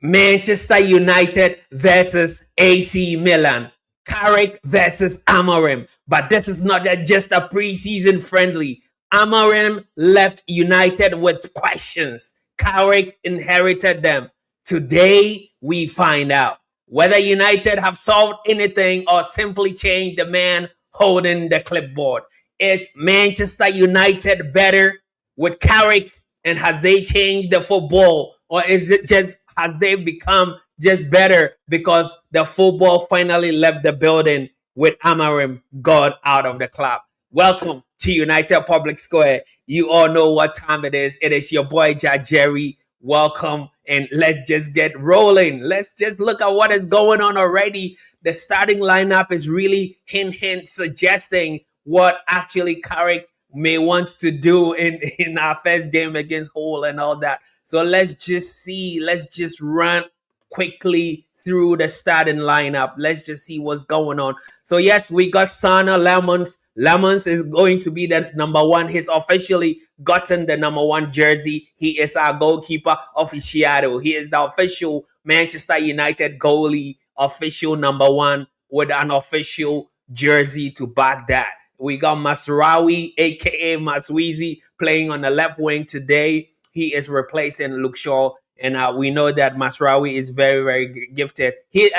Manchester United versus AC Milan. Carrick versus Amorim. But this is not just a preseason friendly. Amorim left United with questions. Carrick inherited them. Today, we find out whether United have solved anything or simply changed the man holding the clipboard. Is Manchester United better with Carrick, and has they changed the football, or is it just has they become just better because the football finally left the building with Amorim gone out of the club? Welcome to United Public Square. You all know what time it is. It is your boy JAH-JERRY. Welcome, and let's just get rolling. Let's just look at what is going on already. The starting lineup is really hint suggesting what actually Carrick may want to do in our first game against Hull and all that. So let's just run quickly through the starting lineup. Let's just see what's going on. So yes, we got Sana Lemons. Lemons is going to be the number one. He's officially gotten the number one jersey. He is our goalkeeper officiado. He is the official Manchester United goalie, official number one, with an official jersey to back that. We got Masraoui, aka Masweezy, playing on the left wing today. He is replacing Luke Shaw, and we know that Masraoui is very, very gifted. He's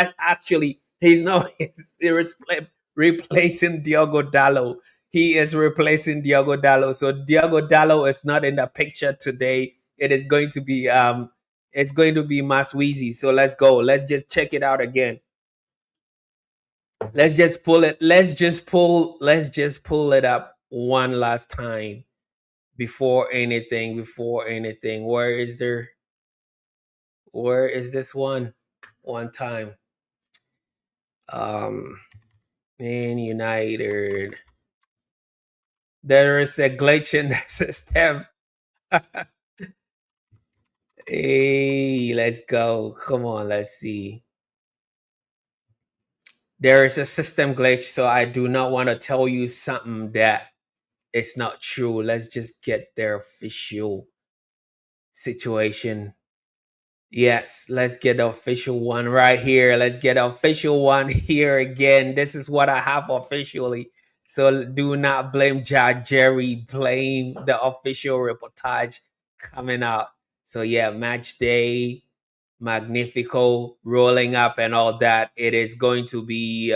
replacing Diogo Dalot. He is replacing Diogo Dalot. So Diogo Dalot is not in the picture today. It is going to be Masweezy. So let's go. Let's just check it out again. Let's just pull it. Let's just pull it up one last time before anything. Where is this one? One time. Man United. There is a glitch in the system. Hey, let's go. Come on, let's see. There is a system glitch, so I do not want to tell you something that is not true. Let's just get their official situation. Yes, let's get the official one right here. Let's get the official one here again. This is what I have officially. So do not blame JAH-JERRY. Blame the official reportage coming out. So yeah, match day, Magnifico, rolling up and all that. It is going to be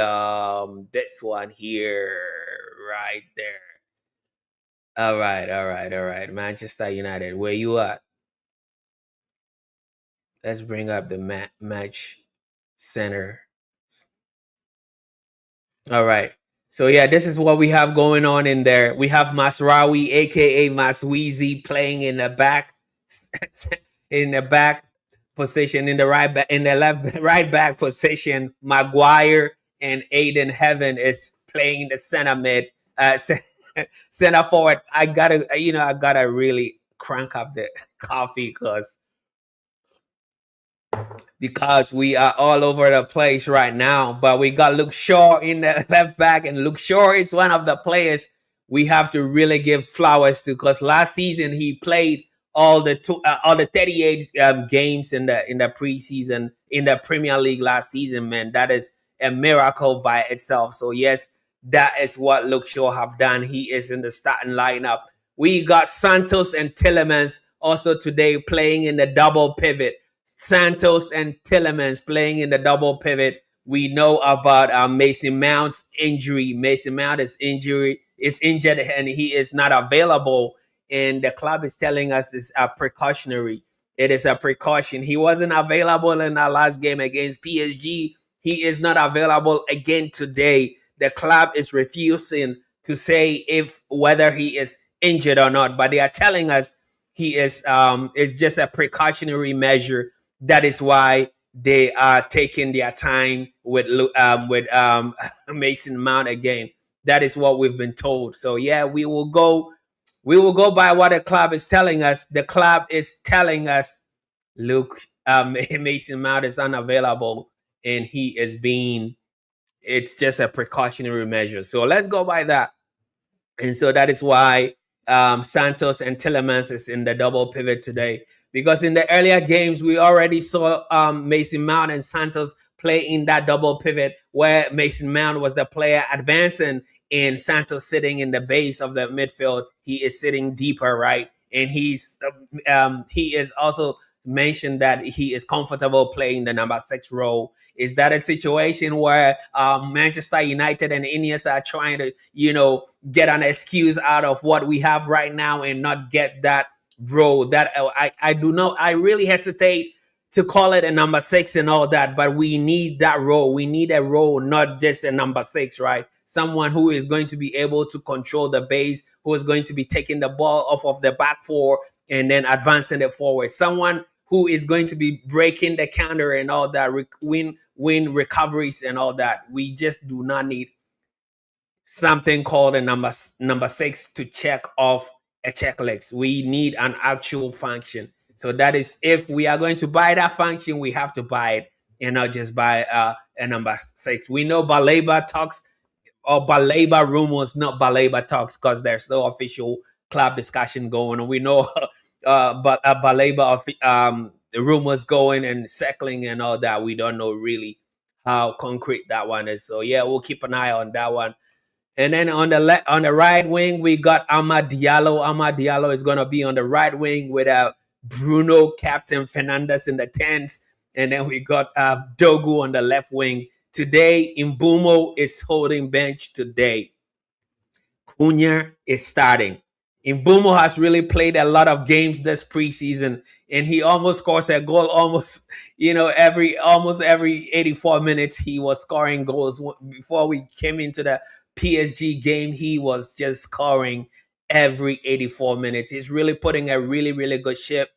this one here, right there. All right. Manchester United, where you at? Let's bring up the match center. All right. So yeah, this is what we have going on in there. We have Masraoui, aka Masweezy, playing in the back, position, in the right back position. Maguire and Aiden Heaven is playing the center mid, center forward. I gotta really crank up the coffee because we are all over the place right now. But we got Luke Shaw in the left back, and Luke Shaw is one of the players we have to really give flowers to, because last season he played all the 38 games in the preseason in the Premier League last season. Man, that is a miracle by itself. So yes, that is what Luke Shaw have done. He is in the starting lineup. We got Santos and Tielemans also today playing in the double pivot. Santos and Tielemans playing in the double pivot. We know about Mason Mount's injury. Mason Mount is injured and he is not available. And the club is telling us it's a precautionary. It is a precaution. He wasn't available in our last game against PSG. He is not available again today. The club is refusing to say whether he is injured or not, but they are telling us he is. It's just a precautionary measure. That is why they are taking their time with Mason Mount again. That is what we've been told. So yeah, we will go by what the club is telling us. The club is telling us Mason Mount is unavailable, and he is it's just a precautionary measure. So let's go by that. And so that is why Santos and Tielemans is in the double pivot today, because in the earlier games we already saw Mason Mount and Santos play in that double pivot where Mason Mount was the player advancing and Santos sitting in the base of the midfield. He is sitting deeper, right? And he is also mentioned that he is comfortable playing the number 6 role. Is that a situation where Manchester United and Ineos are trying to, get an excuse out of what we have right now and not get that role? That I do not. I really hesitate to call it a number 6 and all that, but we need that role. We need a role, not just a number 6, right? Someone who is going to be able to control the base, who is going to be taking the ball off of the back four and then advancing it forward. Someone who is going to be breaking the counter and all that, win recoveries and all that. We just do not need something called a number 6 to check off a checklist. We need an actual function. So that is, if we are going to buy that function, we have to buy it and not just buy a number 6. We know Baleba talks or Baleba rumors, not Baleba talks, because there's no official club discussion going on. We know but Baleba the rumors going and circling and all that. We don't know really how concrete that one is. So yeah, we'll keep an eye on that one. And then on the right wing, we got Amad Diallo. Amad Diallo is going to be on the right wing with Bruno, Captain Fernandez in the 10s. And then we got Dogu on the left wing. Today, Imbumo is holding bench today. Cunha is starting. Imbumo has really played a lot of games this preseason, and he almost scores a goal almost every 84 minutes. He was scoring goals. Before we came into the PSG game, he was just scoring every 84 minutes. He's really putting a really, really good ship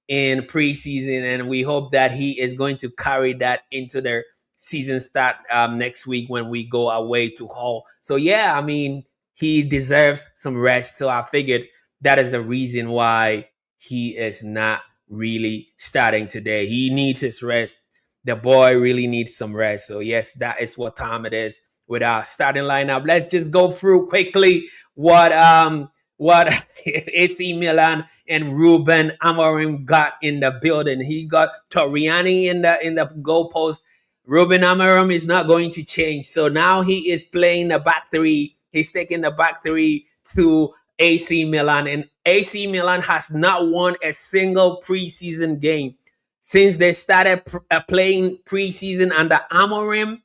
in preseason, and we hope that he is going to carry that into their season start next week when we go away to Hull. So yeah, I mean, he deserves some rest. So I figured that is the reason why he is not really starting today. He needs his rest. The boy really needs some rest. So yes, that is what time it is with our starting lineup. Let's just go through quickly what AC Milan and Rúben Amorim got in the building. He got Torriani in the goalpost. Rúben Amorim is not going to change. So now he is playing the back three. He's taking the back three to AC Milan. And AC Milan has not won a single preseason game since they started playing preseason under Amorim.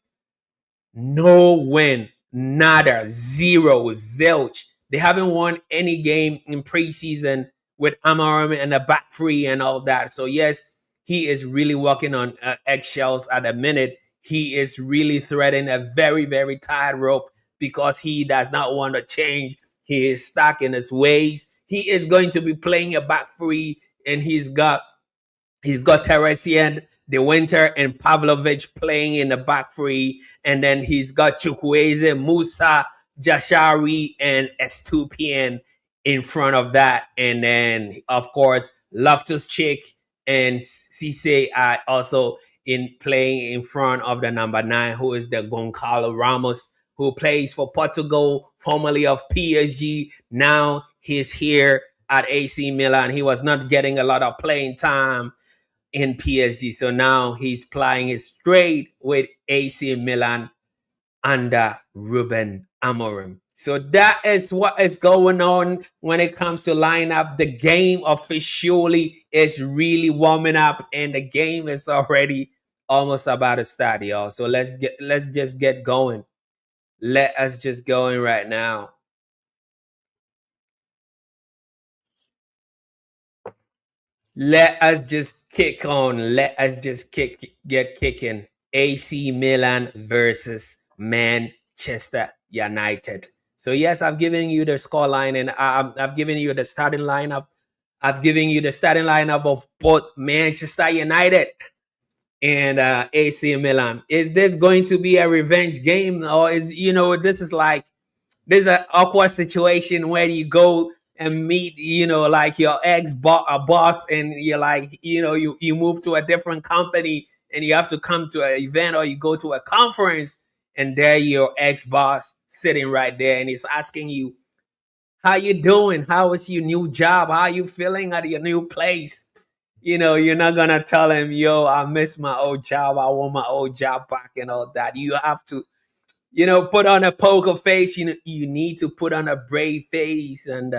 No win. Nada. Zero. Zilch. They haven't won any game in preseason with Amorim and the back three and all that. So yes, he is really walking on eggshells at the minute. He is really threading a very, very tight rope because he does not want to change. He is stuck in his ways. He is going to be playing a back three, and he's got Teresian, De Winter, and Pavlovic playing in the back three, and then he's got Chukwueze, Musa, JAH-JERRY, and Estupian in front of that, and then of course Loftus-Cheek and Cisse are also playing in front of the number 9, who is the Goncalo Ramos, who plays for Portugal, formerly of PSG. Now he's here at AC Milan. He was not getting a lot of playing time in PSG, so now he's playing it straight with AC Milan under Rúben Amorim. So that is what is going on when it comes to lineup. The game officially is really warming up, and the game is already almost about to start, y'all. So let's just get going. Let us just go in right now. Let us just kick on. Let us just get kicking. AC Milan versus Manchester United. So yes, I've given you the scoreline, and I've given you the starting lineup. I've given you the starting lineup of both Manchester United and AC Milan. Is this going to be a revenge game, or is this is an awkward situation where you go and meet like your boss, and you're like you move to a different company and you have to come to an event, or you go to a conference, and there your ex-boss sitting right there, and he's asking you, how you doing? How is your new job? How are you feeling at your new place? You're not gonna tell him, yo, I miss my old job, I want my old job back and all that. You have to, put on a poker face. You need to put on a brave face and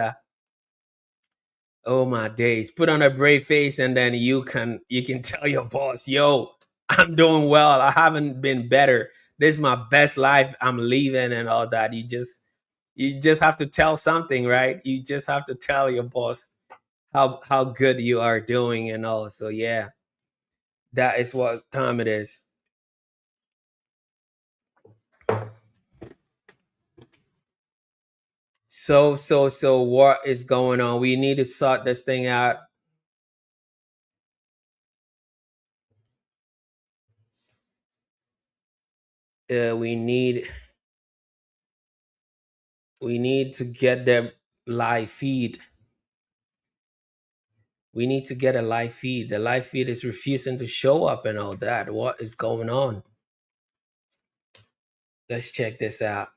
oh my days, put on a brave face, and then you can tell your boss, yo, I'm doing well. I haven't been better. This is my best life. I'm leaving and all that. You just have to tell something, right? You just have to tell your boss how good you are doing and all. So yeah, that is what time it is. So what is going on? We need to sort this thing out. We need to get the live feed. We need to get a live feed. The live feed is refusing to show up and all that. What is going on? Let's check this out.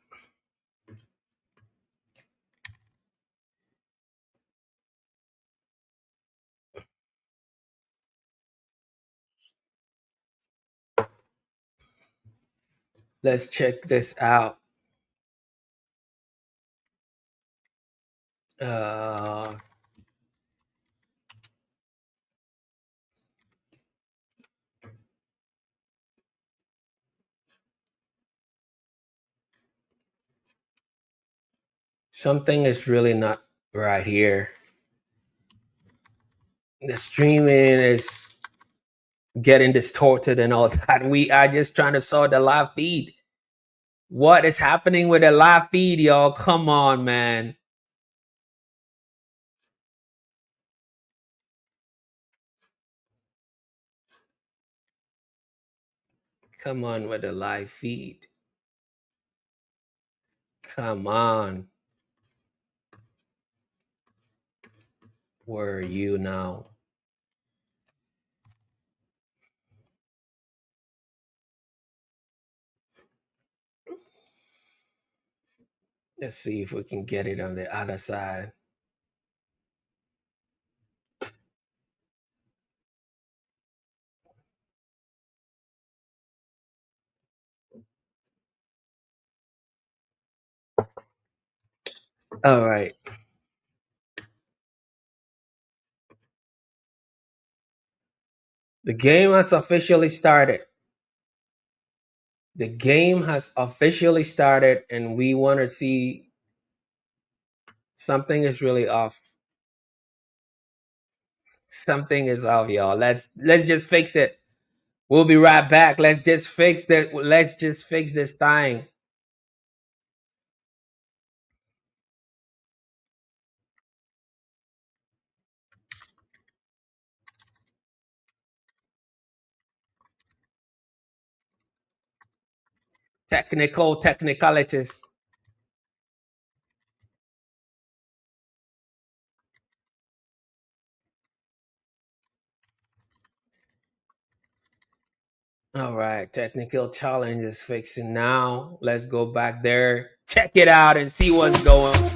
Let's check this out. Something is really not right here. The streaming is getting distorted and all that. We are just trying to sort the live feed. What is happening with the live feed, y'all? Come on, man. Come on with the live feed. Come on. Where are you now? Let's see if we can get it on the other side. All right. The game has officially started. The game has officially started, and we want to see something is really off. Something is off, y'all. Let's just fix it. We'll be right back. Let's just fix that. Let's just fix this thing. Technicalities. All right, technical challenge is fixing now. Let's go back there, check it out, and see what's going on.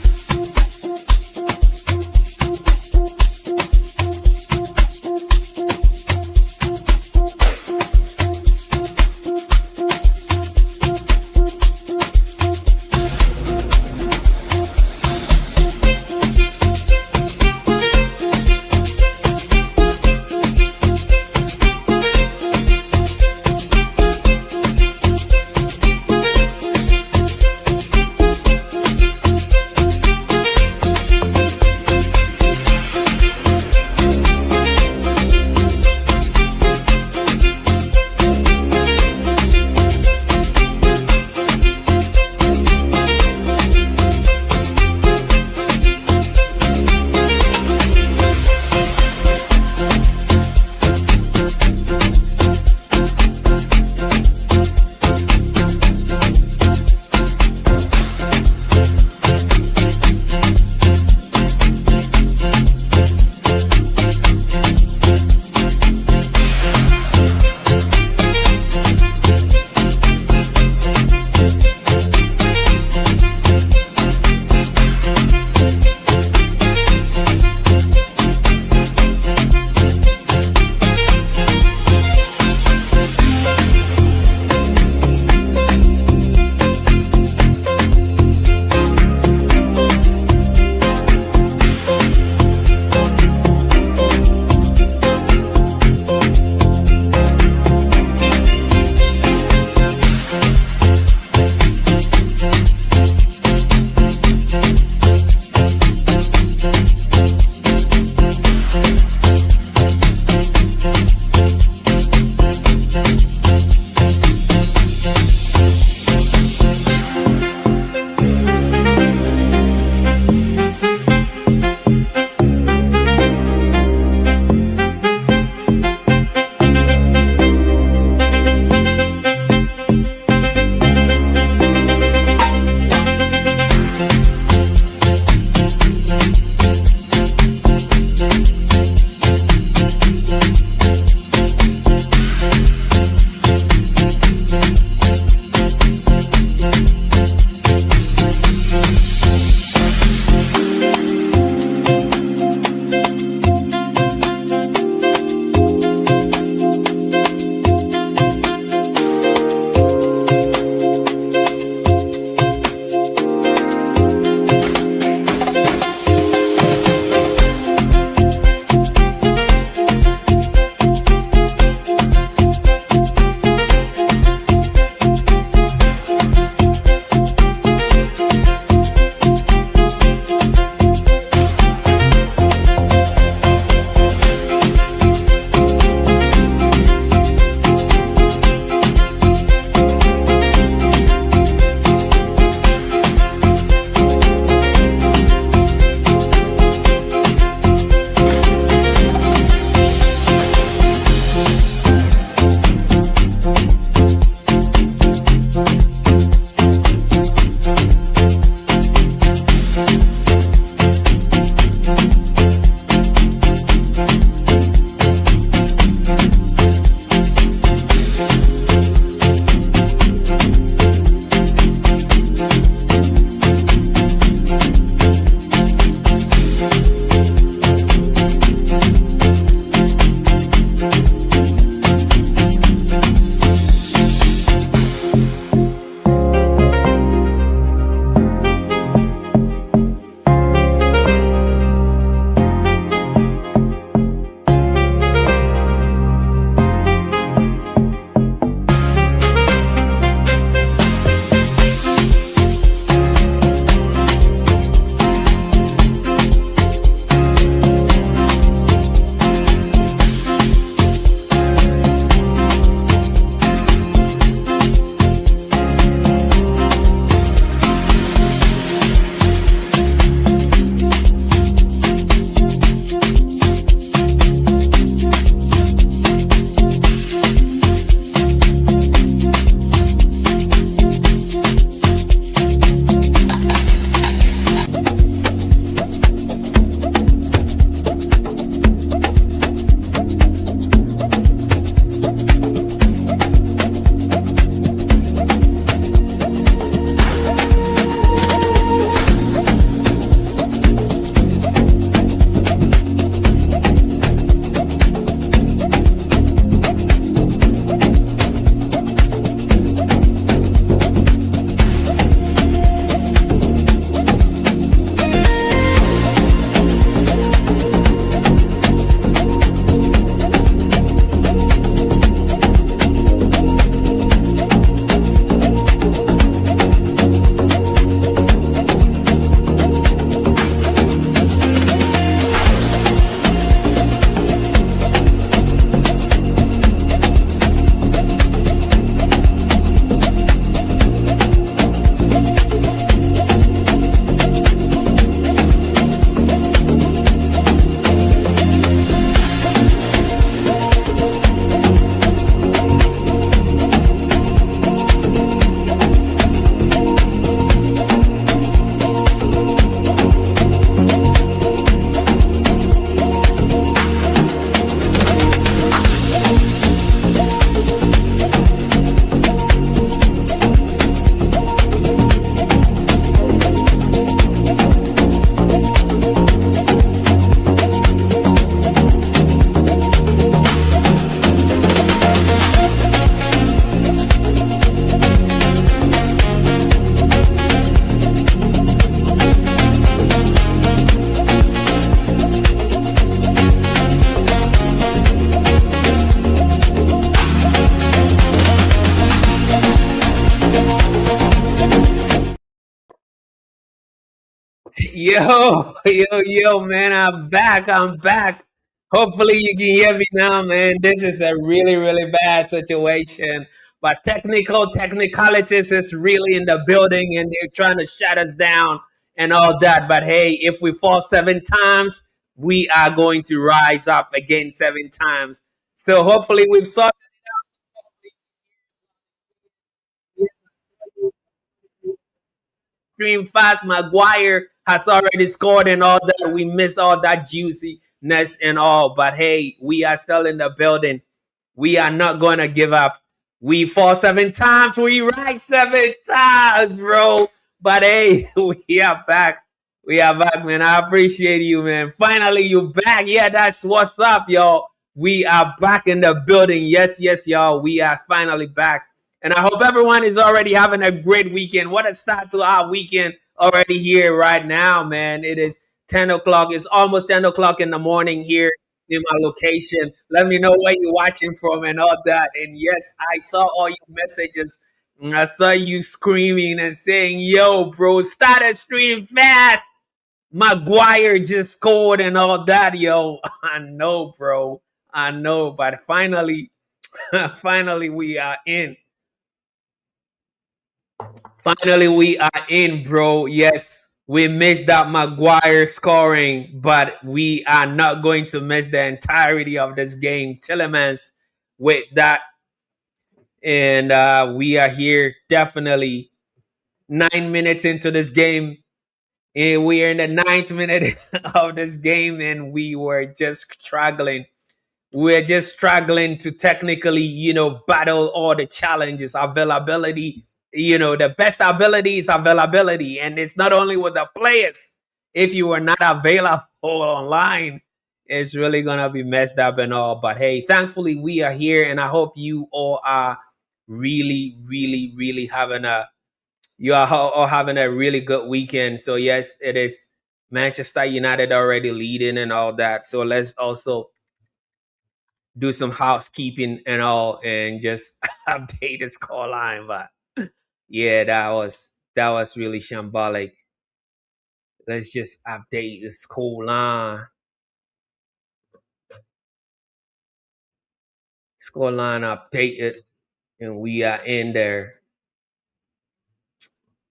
Yo, man, I'm back. I'm back. Hopefully, you can hear me now, man. This is a really, really bad situation. But technicalities is really in the building and they're trying to shut us down and all that. But hey, if we fall 7 times, we are going to rise up again 7 times. So hopefully, we've sorted stream fast. Maguire has already scored and all that. We missed all that juiciness and all. But hey, we are still in the building. We are not going to give up. We fall 7 times. We rise 7 times, bro. But hey, we are back. We are back, man. I appreciate you, man. Finally, you back. Yeah, that's what's up, y'all. We are back in the building. Yes, yes, y'all. We are finally back. And I hope everyone is already having a great weekend. What a start to our weekend already here right now, man. It is 10 o'clock. It's almost 10 o'clock in the morning here in my location. Let me know where you're watching from and all that. And yes, I saw all your messages. And I saw you screaming and saying, yo, bro, start a stream fast. Maguire just scored and all that, yo. I know, bro. I know. But finally, finally, we are in. Finally, we are in, bro. Yes, we missed that Maguire scoring, but we are not going to miss the entirety of this game. Tillemans with that, and we are here definitely 9 minutes into this game. And we are in the ninth minute of this game, and we were just struggling. We're just struggling to technically, battle all the challenges, availability. The best ability is availability. And it's not only with the players. If you are not available online, it's really going to be messed up and all. But hey, thankfully, we are here. And I hope you all are really, really, really you are all having a really good weekend. So, yes, it is Manchester United already leading and all that. So let's also do some housekeeping and all and just update the score line. But yeah, that was really shambolic. Let's just update the score line. Score line updated, and we are in there.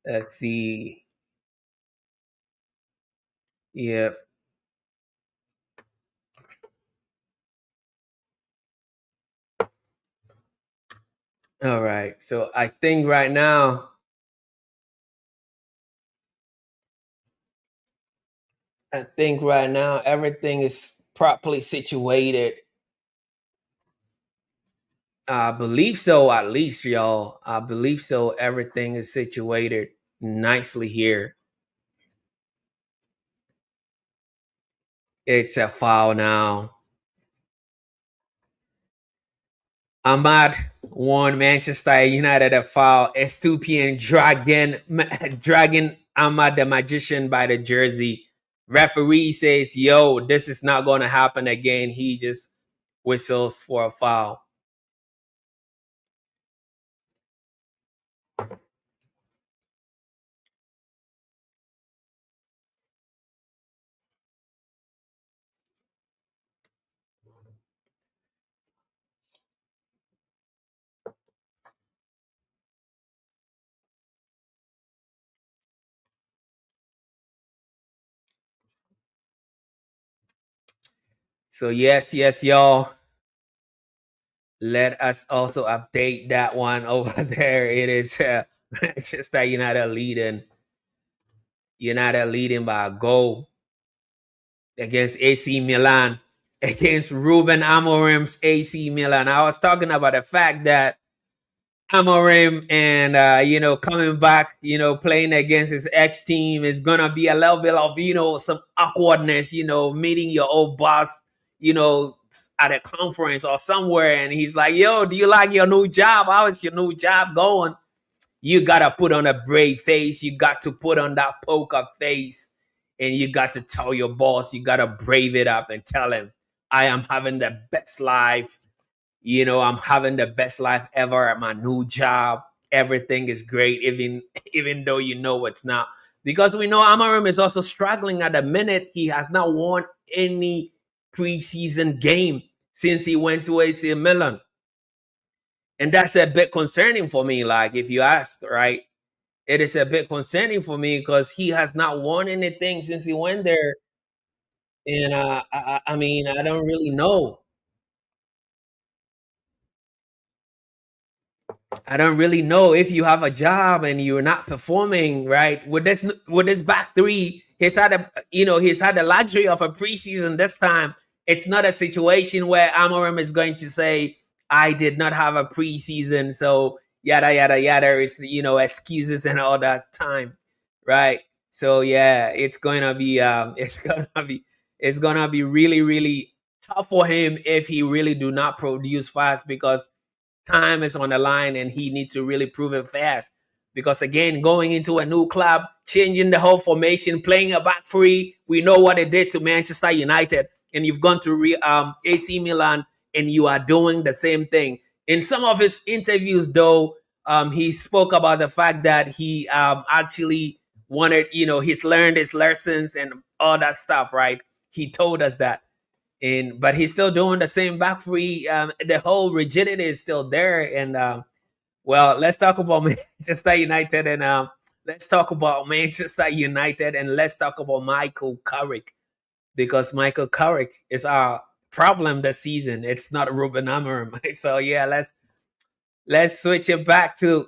Let's see. Yep. All right. So I think right now, everything is properly situated. I believe so, at least, y'all. I believe so. Everything is situated nicely here. It's a foul now. Ahmad won Manchester United a foul. Estupian dragging Ahmad the magician by the jersey. Referee says, yo, this is not going to happen again. He just whistles for a foul. So, yes, yes, y'all. Let us also update that one over there. It is Manchester United leading by a goal against AC Milan, against Rúben Amorim's AC Milan. I was talking about the fact that Amorim and coming back, playing against his ex team is gonna be a little bit of some awkwardness, meeting your old boss, at a conference or somewhere, and he's like, "Yo, do you like your new job? How is your new job going?" You gotta put on a brave face. You got to put on that poker face, and you got to tell your boss. You gotta brave it up and tell him, "I am having the best life. I'm having the best life ever at my new job. Everything is great, even though it's not. because we know Amorim is also struggling at the minute. He has not won any preseason game since he went to AC Milan. And that's a bit concerning for me, like if you ask, right? It is a bit concerning for me because he has not won anything since he went there. And I mean, I don't really know. I don't really know if you have a job and you're not performing right with this back three. He's had he's had the luxury of a preseason this time. It's not a situation where Amorim is going to say, "I did not have a preseason," so yada yada yada. Is excuses and all that time, right? So yeah, it's gonna be it's gonna be really really tough for him if he really do not produce fast because time is on the line and he needs to really prove it fast. Because again, going into a new club, changing the whole formation, playing a back three, we know what it did to Manchester United. And you've gone to AC Milan and you are doing the same thing. In some of his interviews, though, he spoke about the fact that he actually wanted, he's learned his lessons and all that stuff, right? He told us that but he's still doing the same back three. The whole rigidity is still there. And well, let's talk about Manchester United and let's talk about Michael Carrick because Michael Carrick is our problem this season. It's not Rúben Amorim. So yeah, let's switch it back to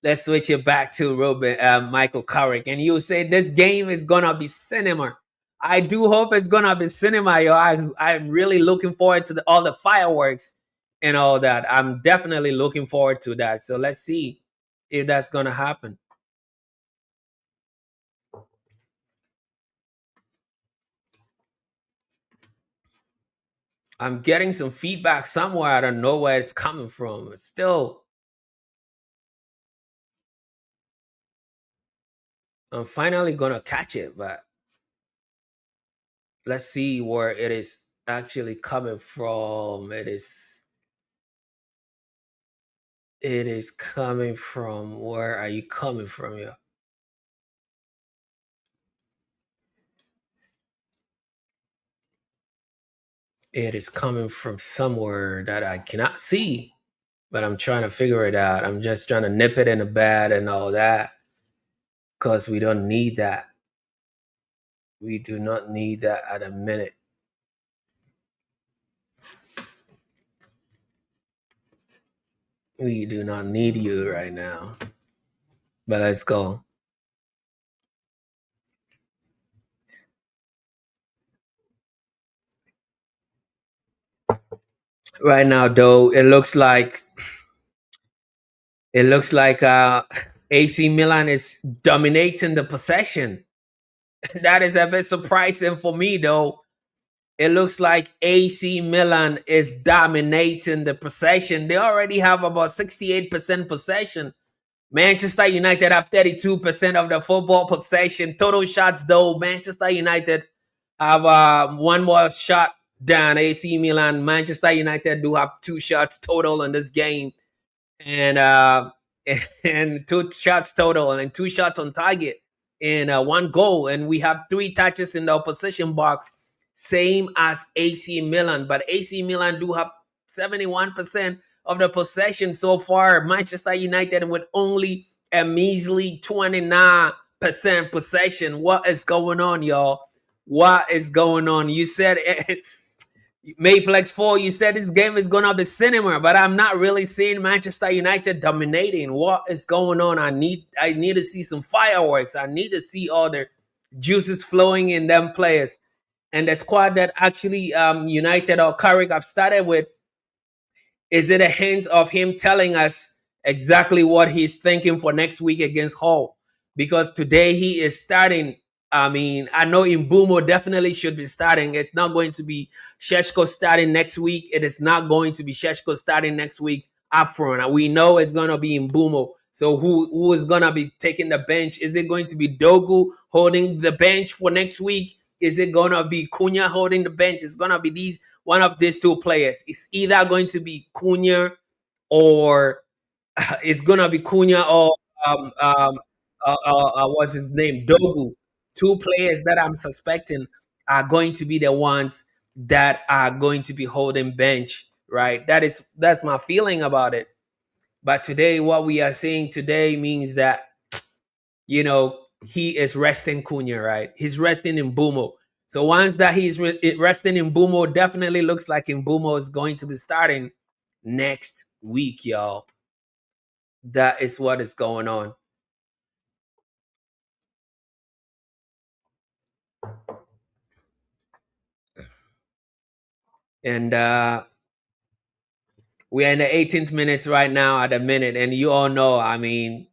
Rúben, Michael Carrick, and you say this game is gonna be cinema. I do hope it's gonna be cinema, yo. I'm really looking forward to all the fireworks and all that. I'm definitely looking forward to that. So let's see if that's gonna happen. I'm getting some feedback somewhere. I don't know where it's coming from. Still, I'm finally gonna catch it, but let's see where it is actually coming from. It is coming from. Where are you coming from, yo? It is coming from somewhere that I cannot see, but I'm trying to figure it out. I'm just trying to nip it in the bud and all that because we don't need that. We do not need that at a minute. We do not need you right now. But let's go. Right now, though, it looks like AC Milan is dominating the possession. That is a bit surprising for me, though. It looks like AC Milan is dominating the possession. They already have about 68% possession. Manchester United have 32% of the football possession. Total shots, though, Manchester United have one more shot than AC Milan. Manchester United do have two shots total in this game. And and two shots total and two shots on target and one goal. And we have three touches in the opposition box, same as AC Milan. But AC Milan do have 71% of the possession so far. Manchester United with only a measly 29% possession. What is going on, y'all? What is going on? You said Maplex 4, you said this game is gonna be cinema, but I'm not really seeing Manchester United dominating. What is going on? I need to see some fireworks. I need to see all the juices flowing in them players. And the squad that actually United or Carrick have started with, is it a hint of him telling us exactly what he's thinking for next week against Hull? Because today he is starting. I mean, I know Imbumo definitely should be starting. It's not going to be Sheshko starting next week. It is not going to be Sheshko starting next week up front. We know it's going to be Imbumo. So who is going to be taking the bench? Is it going to be Dogu holding the bench for next week? Is it going to be Cunha holding the bench? It's going to be one of these two players. It's either going to be Cunha or it's going to be Cunha or um, um, what's his name, Dogu. Two players that I'm suspecting are going to be the ones that are going to be holding bench. Right. That's my feeling about it. But today, what we are seeing today means that he is resting Cunha, right? He's resting in Bumo. So once that he's resting in Bumo, definitely looks like Mbumo is going to be starting next week, y'all. That is what is going on. And we're in the 18th minute right now at the minute. And you all know, I mean,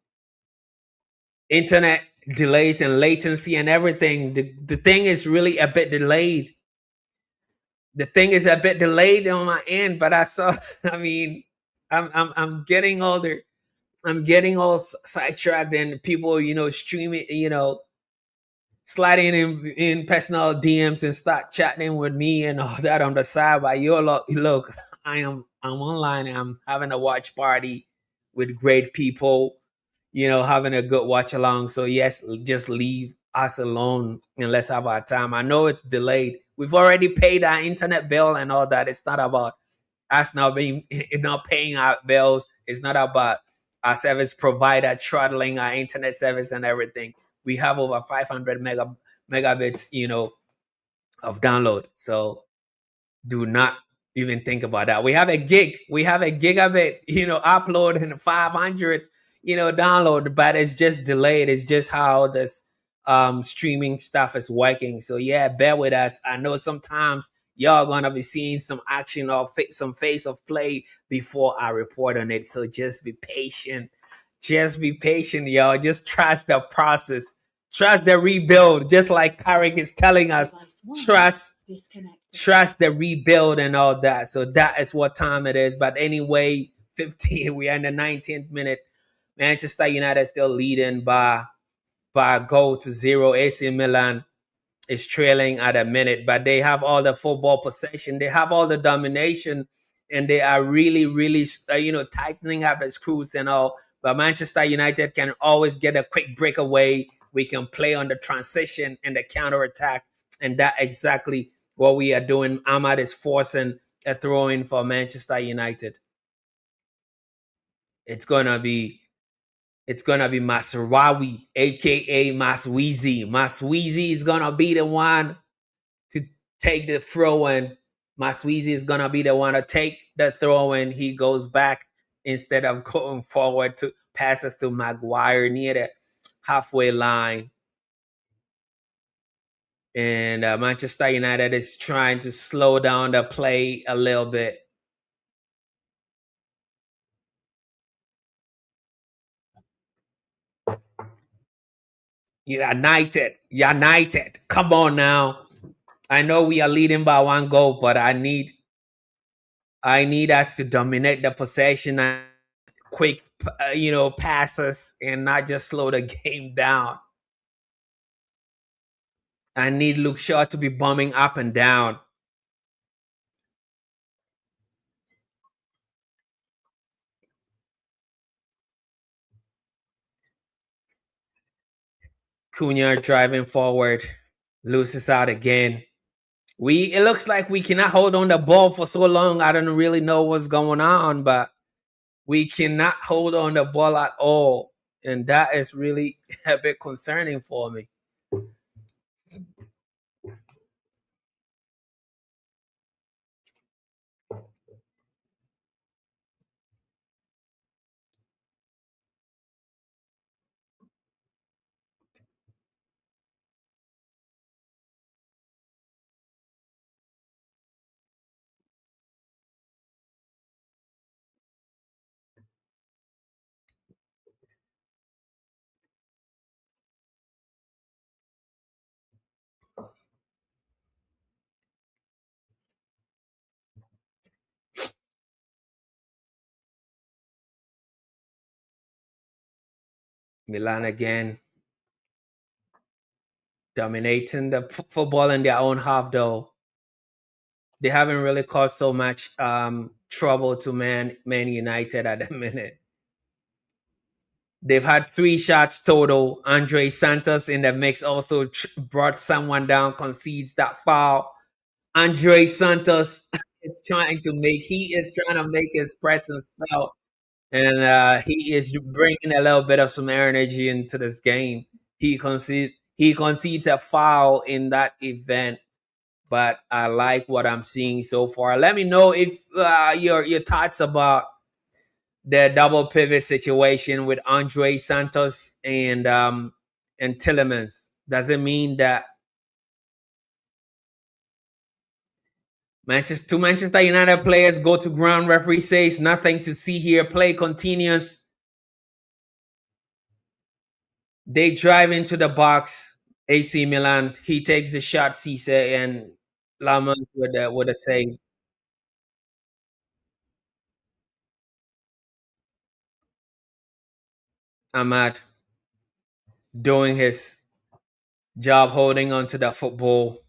internet delays and latency and everything. The thing is really a bit delayed. The thing is a bit delayed on my end, but I saw, I mean, I'm getting older. I'm getting all sidetracked and people, streaming, sliding in personal DMs and start chatting with me and all that on the side. But look, I'm online. I'm having a watch party with great people, having a good watch along. So yes, just leave us alone and let's have our time. I know it's delayed. We've already paid our internet bill and all that. It's not about us now being not paying our bills. It's not about our service provider throttling our internet service and everything. We have over 500 megabits, of download. So do not even think about that. We have a gig. We have a gigabit, upload and 500, download, but it's just delayed. It's just how this streaming stuff is working. So yeah, bear with us. I know sometimes y'all gonna be seeing some action or some face of play before I report on it. So just be patient. Just be patient, y'all. Just trust the process. Trust the rebuild. Just like Carrick is telling us, trust the rebuild and all that. So that is what time it is. But anyway, 15, we are in the 19th minute. Manchester United still leading by a goal to zero. AC Milan is trailing at a minute, but they have all the football possession. They have all the domination, and they are really, really, tightening up the screws and all. But Manchester United can always get a quick breakaway. We can play on the transition and the counter attack, and that exactly what we are doing. Ahmad is forcing a throw in for Manchester United. It's gonna be Masraoui, aka Masweezy. Masweezy is gonna be the one to take the throw in. Masweezy is gonna be the one to take the throw in. He goes back instead of going forward to passes to Maguire near the halfway line. And Manchester United is trying to slow down the play a little bit. United. Come on now. I know we are leading by one goal, but I need us to dominate the possession and quick, passes and not just slow the game down. I need Luke Shaw to be bombing up and down. Cunha driving forward, loses out again. It looks like we cannot hold on the ball for so long. I don't really know what's going on, but we cannot hold on the ball at all. And that is really a bit concerning for me. Milan again dominating the football in their own half, though. They haven't really caused so much trouble to Man United at the minute. They've had 3 shots total. Andre Santos in the mix also brought someone down, concedes that foul. Andre Santos he is trying to make his presence felt, and he is bringing a little bit of some energy into this game. He concedes a foul in that event, but I like what I'm seeing so far. Let me know if your thoughts about the double pivot situation with Andre Santos and Tillemans. Does it mean that Manchester United players go to ground? Referee says nothing to see here. Play continues. They drive into the box. AC Milan. He takes the shot. Cisse and Laman with a save. Ahmad doing his job, holding on to the football.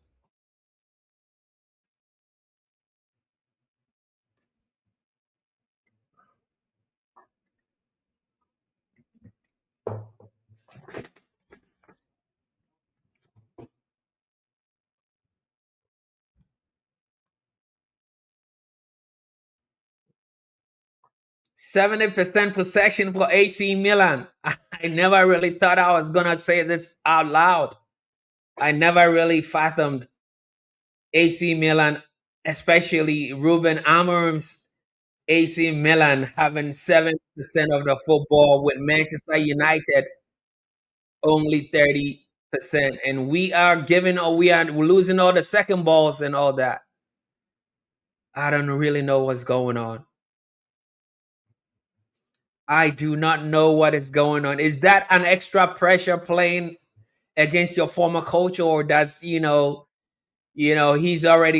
70% possession for AC Milan. I never really thought I was gonna say this out loud. I never really fathomed AC Milan, especially Rúben Amorim's AC Milan having 70% of the football with Manchester United only 30%. And we are giving or we are losing all the second balls and all that. I don't really know what's going on. I do not know what is going on. Is that an extra pressure playing against your former coach, or does he's already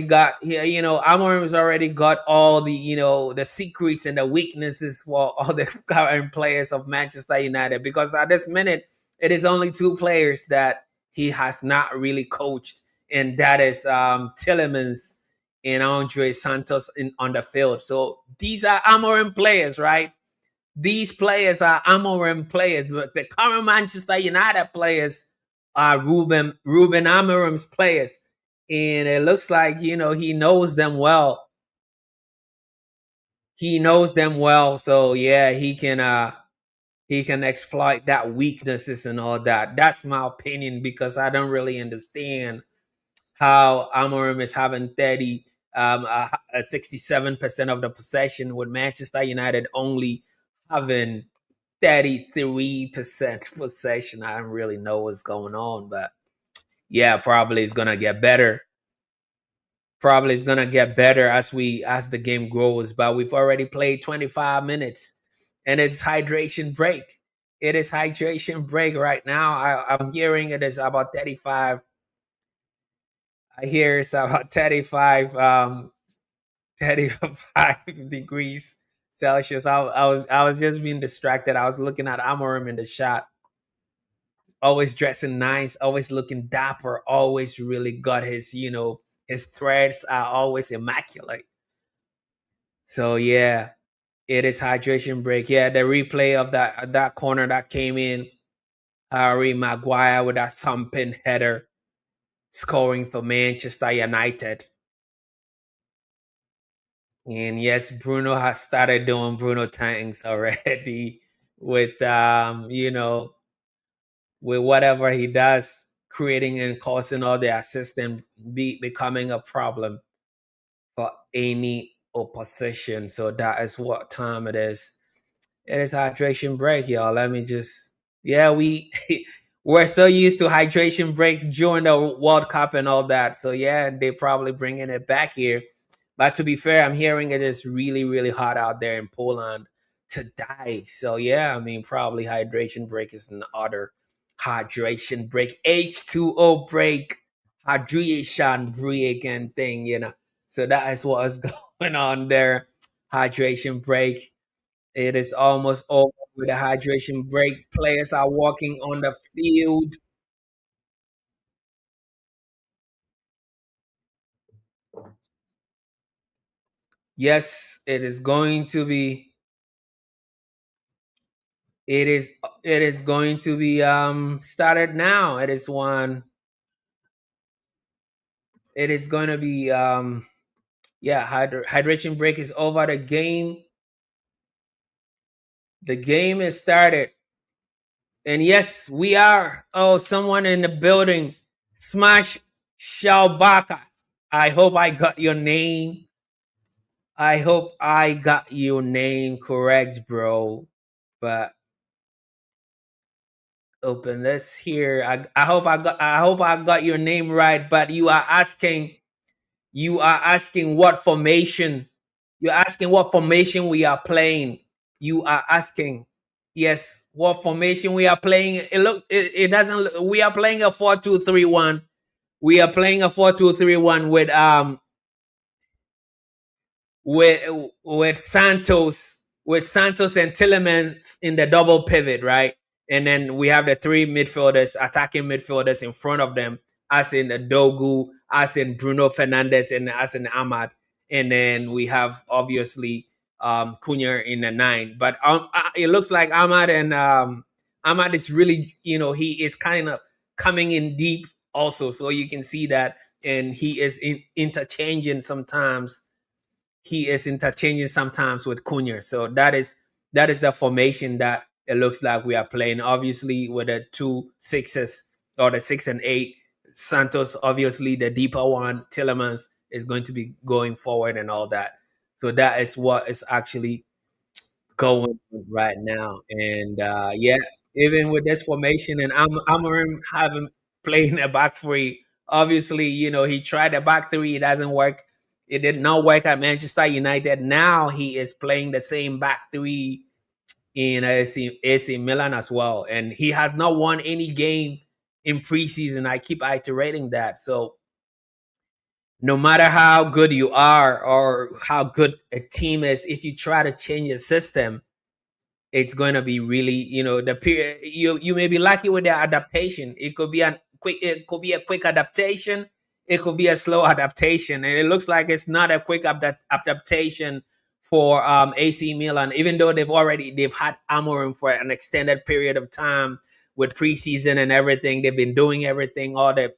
got Amorim's already got all the secrets and the weaknesses for all the current players of Manchester United, because at this minute it is only 2 players that he has not really coached, and that is Tillemans and Andre Santos on the field. So these are Amorim players, right? These players are Amorim players. The current Manchester United players are Ruben Amorim's players, and it looks like he knows them well. He knows them well, so yeah, he can exploit that weaknesses and all that. That's my opinion, because I don't really understand how Amorim is having 67% of the possession with Manchester United only having 33% possession. I don't really know what's going on, but yeah, probably it's gonna get better. Probably it's gonna get better as the game grows. But we've already played 25 minutes, and it's hydration break. It is hydration break right now. I'm hearing it is about 35. I hear it's about 35 degrees Celsius. I was just being distracted. I was looking at Amorim in the shot, always dressing nice, always looking dapper, always really got his threads are always immaculate. So yeah, it is hydration break. Yeah, the replay of that corner that came in, Harry Maguire with that thumping header, scoring for Manchester United. And yes, Bruno has started doing Bruno things already with with whatever he does, creating and causing all the assists and becoming a problem for any opposition. So that is what time it is. It is hydration break, y'all. Let me just yeah, we're so used to hydration break during the World Cup and all that. So yeah, they probably bringing it back here. But to be fair, I'm hearing it is really, really hot out there in Poland to die. So yeah, I mean probably hydration break is another hydration break, H2O break, hydration break and thing. So that is what is going on there. Hydration break. It is almost over with the hydration break. Players are walking on the field. Yes, it is going to be It is it is going to be started now. It is going to be yeah, hydration break is over. The game is started. And yes, we are. Oh, someone in the building. Smash Shalbaka. I hope I got your name. I hope I got your name correct, bro. But open this here. I hope I got your name right. But you are asking what formation. You're asking what formation we are playing. You are asking, yes, what formation we are playing. It doesn't we are playing a 4-2-3-1. We are playing a 4-2-3-1 with with Santos and Tillemans in the double pivot, right? And then we have the three midfielders, attacking midfielders in front of them, as in the Dogu, as in Bruno Fernandez, and as in Ahmad. And then we have obviously Cunha in the nine. But it looks like Ahmad is really, he is kind of coming in deep also. So you can see that, and he is interchanging sometimes he is interchanging sometimes with Cunha. So that is the formation that it looks like we are playing. Obviously, with the two sixes or the 6 and 8, Santos obviously the deeper one. Tillemans is going to be going forward and all that. So that is what is actually going on right now. And yeah, even with this formation and Amorim having playing a back three, obviously, he tried a back three, it doesn't work. It did not work at Manchester United. Now he is playing the same back three in AC Milan as well. And he has not won any game in preseason. I keep iterating that. So no matter how good you are or how good a team is, if you try to change your system, it's going to be really, the period you may be lucky with the adaptation. It could be a quick adaptation, it could be a slow adaptation, and it looks like it's not a quick adaptation for AC Milan, even though they've had Amorim for an extended period of time with preseason and everything. They've been doing everything, all the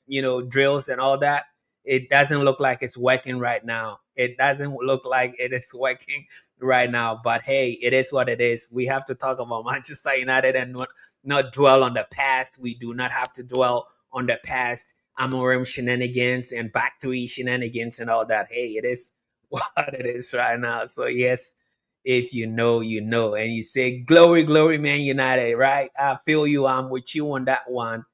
drills and all that. It doesn't look like it's working right now. It doesn't look like it is working right now. But hey, it is what it is. We have to talk about Manchester United and not dwell on the past. We do not have to dwell on the past. Amorim shenanigans and back three shenanigans and all that. Hey, it is what it is right now. So yes, if you know, you know. And you say glory, glory, Man United, right? I feel you. I'm with you on that one.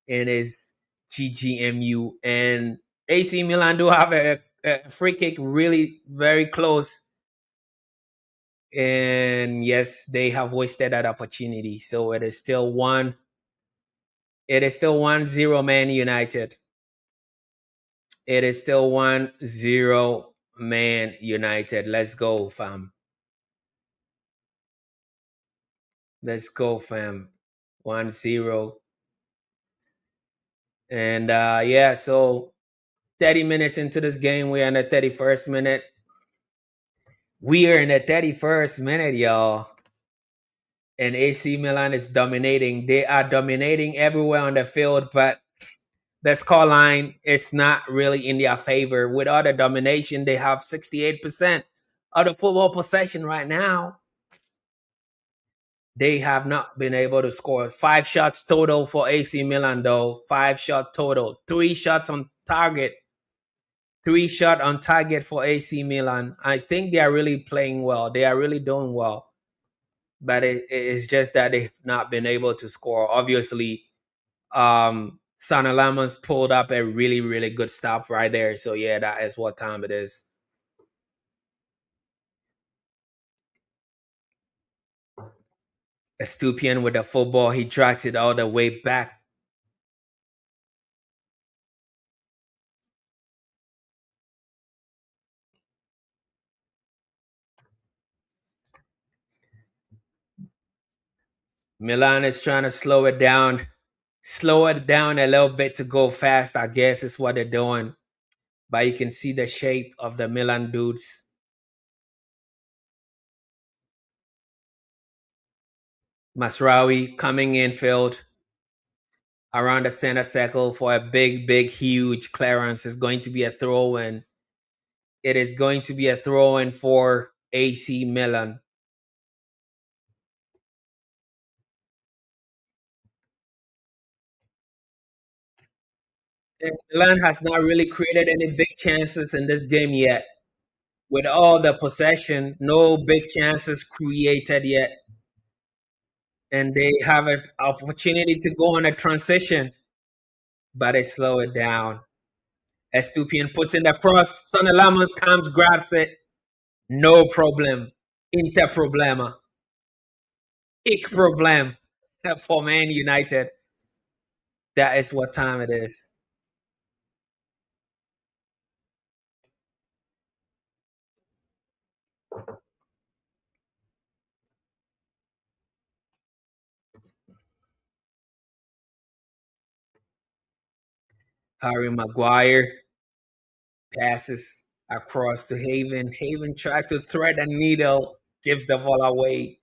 It is GGMU. And AC Milan do have a free kick really very close, and yes, they have wasted that opportunity. So it is still 1-0 Man United. It is still 1-0 Man United. Let's go, fam. Let's go, fam. 1-0. And yeah, so 30 minutes into this game, we're in the 31st minute. We are in the 31st minute, y'all. And AC Milan is dominating. They are dominating everywhere on the field, but the scoreline is not really in their favor. With all the domination, they have 68% of the football possession right now. They have not been able to score. 5 shots total for AC Milan, though. 5 shot total. 3 shots on target. 3 shot on target for AC Milan. I think they are really playing well. They are really doing well. But it's just that they've not been able to score. Obviously, Sana Lamas pulled up a really, really good stop right there. So yeah, that is what time it is. Estupian with the football, he drags it all the way back. Milan is trying to slow it down a little bit to go fast. I guess is what they're doing. But you can see the shape of the Milan dudes. Masraoui coming in field around the center circle for a big, huge clearance. Is going to be a throw in. It is going to be a throw in for AC Milan. And Milan has not really created any big chances in this game yet. With all the possession, no big chances created yet. And they have an opportunity to go on a transition, but they slow it down. Estupian puts in the cross. Sonny Lamons comes, grabs it. No problem. Inter problema. Ik problem for Man United. That is what time it is. Harry Maguire passes across to Haven. Haven tries to thread a needle, gives the ball away.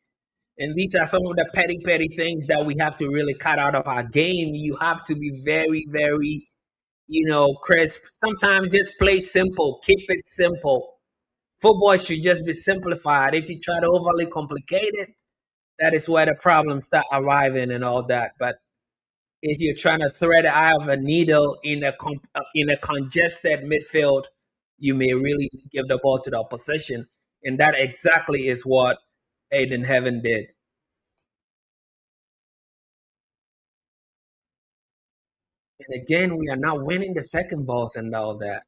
And these are some of the petty things that we have to really cut out of our game. You have to be very, crisp. Sometimes just play simple, keep it simple. Football should just be simplified. If you try to overly complicate it, that is where the problems start arriving and all that. But if you're trying to thread the eye of a needle in a congested midfield, you may really give the ball to the opposition, and that exactly is what Aiden Heaven did. And again, we are not winning the second balls and all that.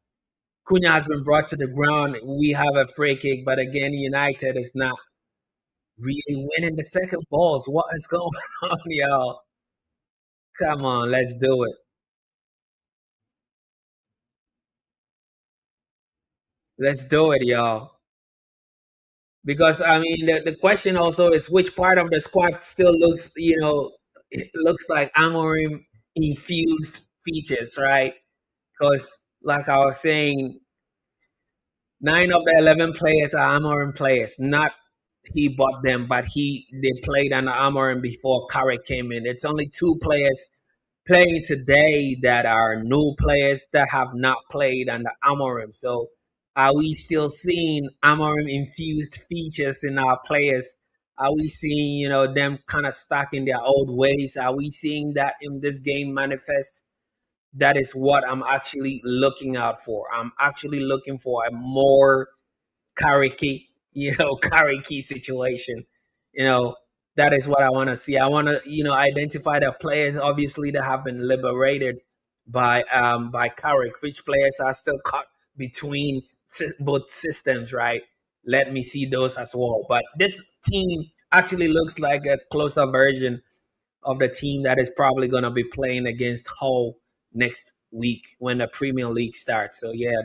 Cunha has been brought to the ground. We have a free kick, but again, United is not really winning the second balls. What is going on, y'all? Come on, let's do it. Let's do it, y'all. Because I mean, the question also is which part of the squad still looks, it looks like Amorim infused features, right? Because like I was saying, 9 of the 11 players are Amorim players. Not he bought them, but they played under Amorim before Carrick came in. It's only two players playing today that are new players that have not played under Amorim. So are we still seeing Amorim infused features in our players? Are we seeing, them kind of stuck in their old ways? Are we seeing that in this game manifest? That is what I'm actually looking out for. I'm actually looking for a more Carricky, Carricky situation. You know, that is what I want to see. I want to, identify the players obviously that have been liberated by Carrick. Which players are still caught between both systems, right? Let me see those as well. But this team actually looks like a closer version of the team that is probably going to be playing against Hull next week when the Premier League starts. So yeah,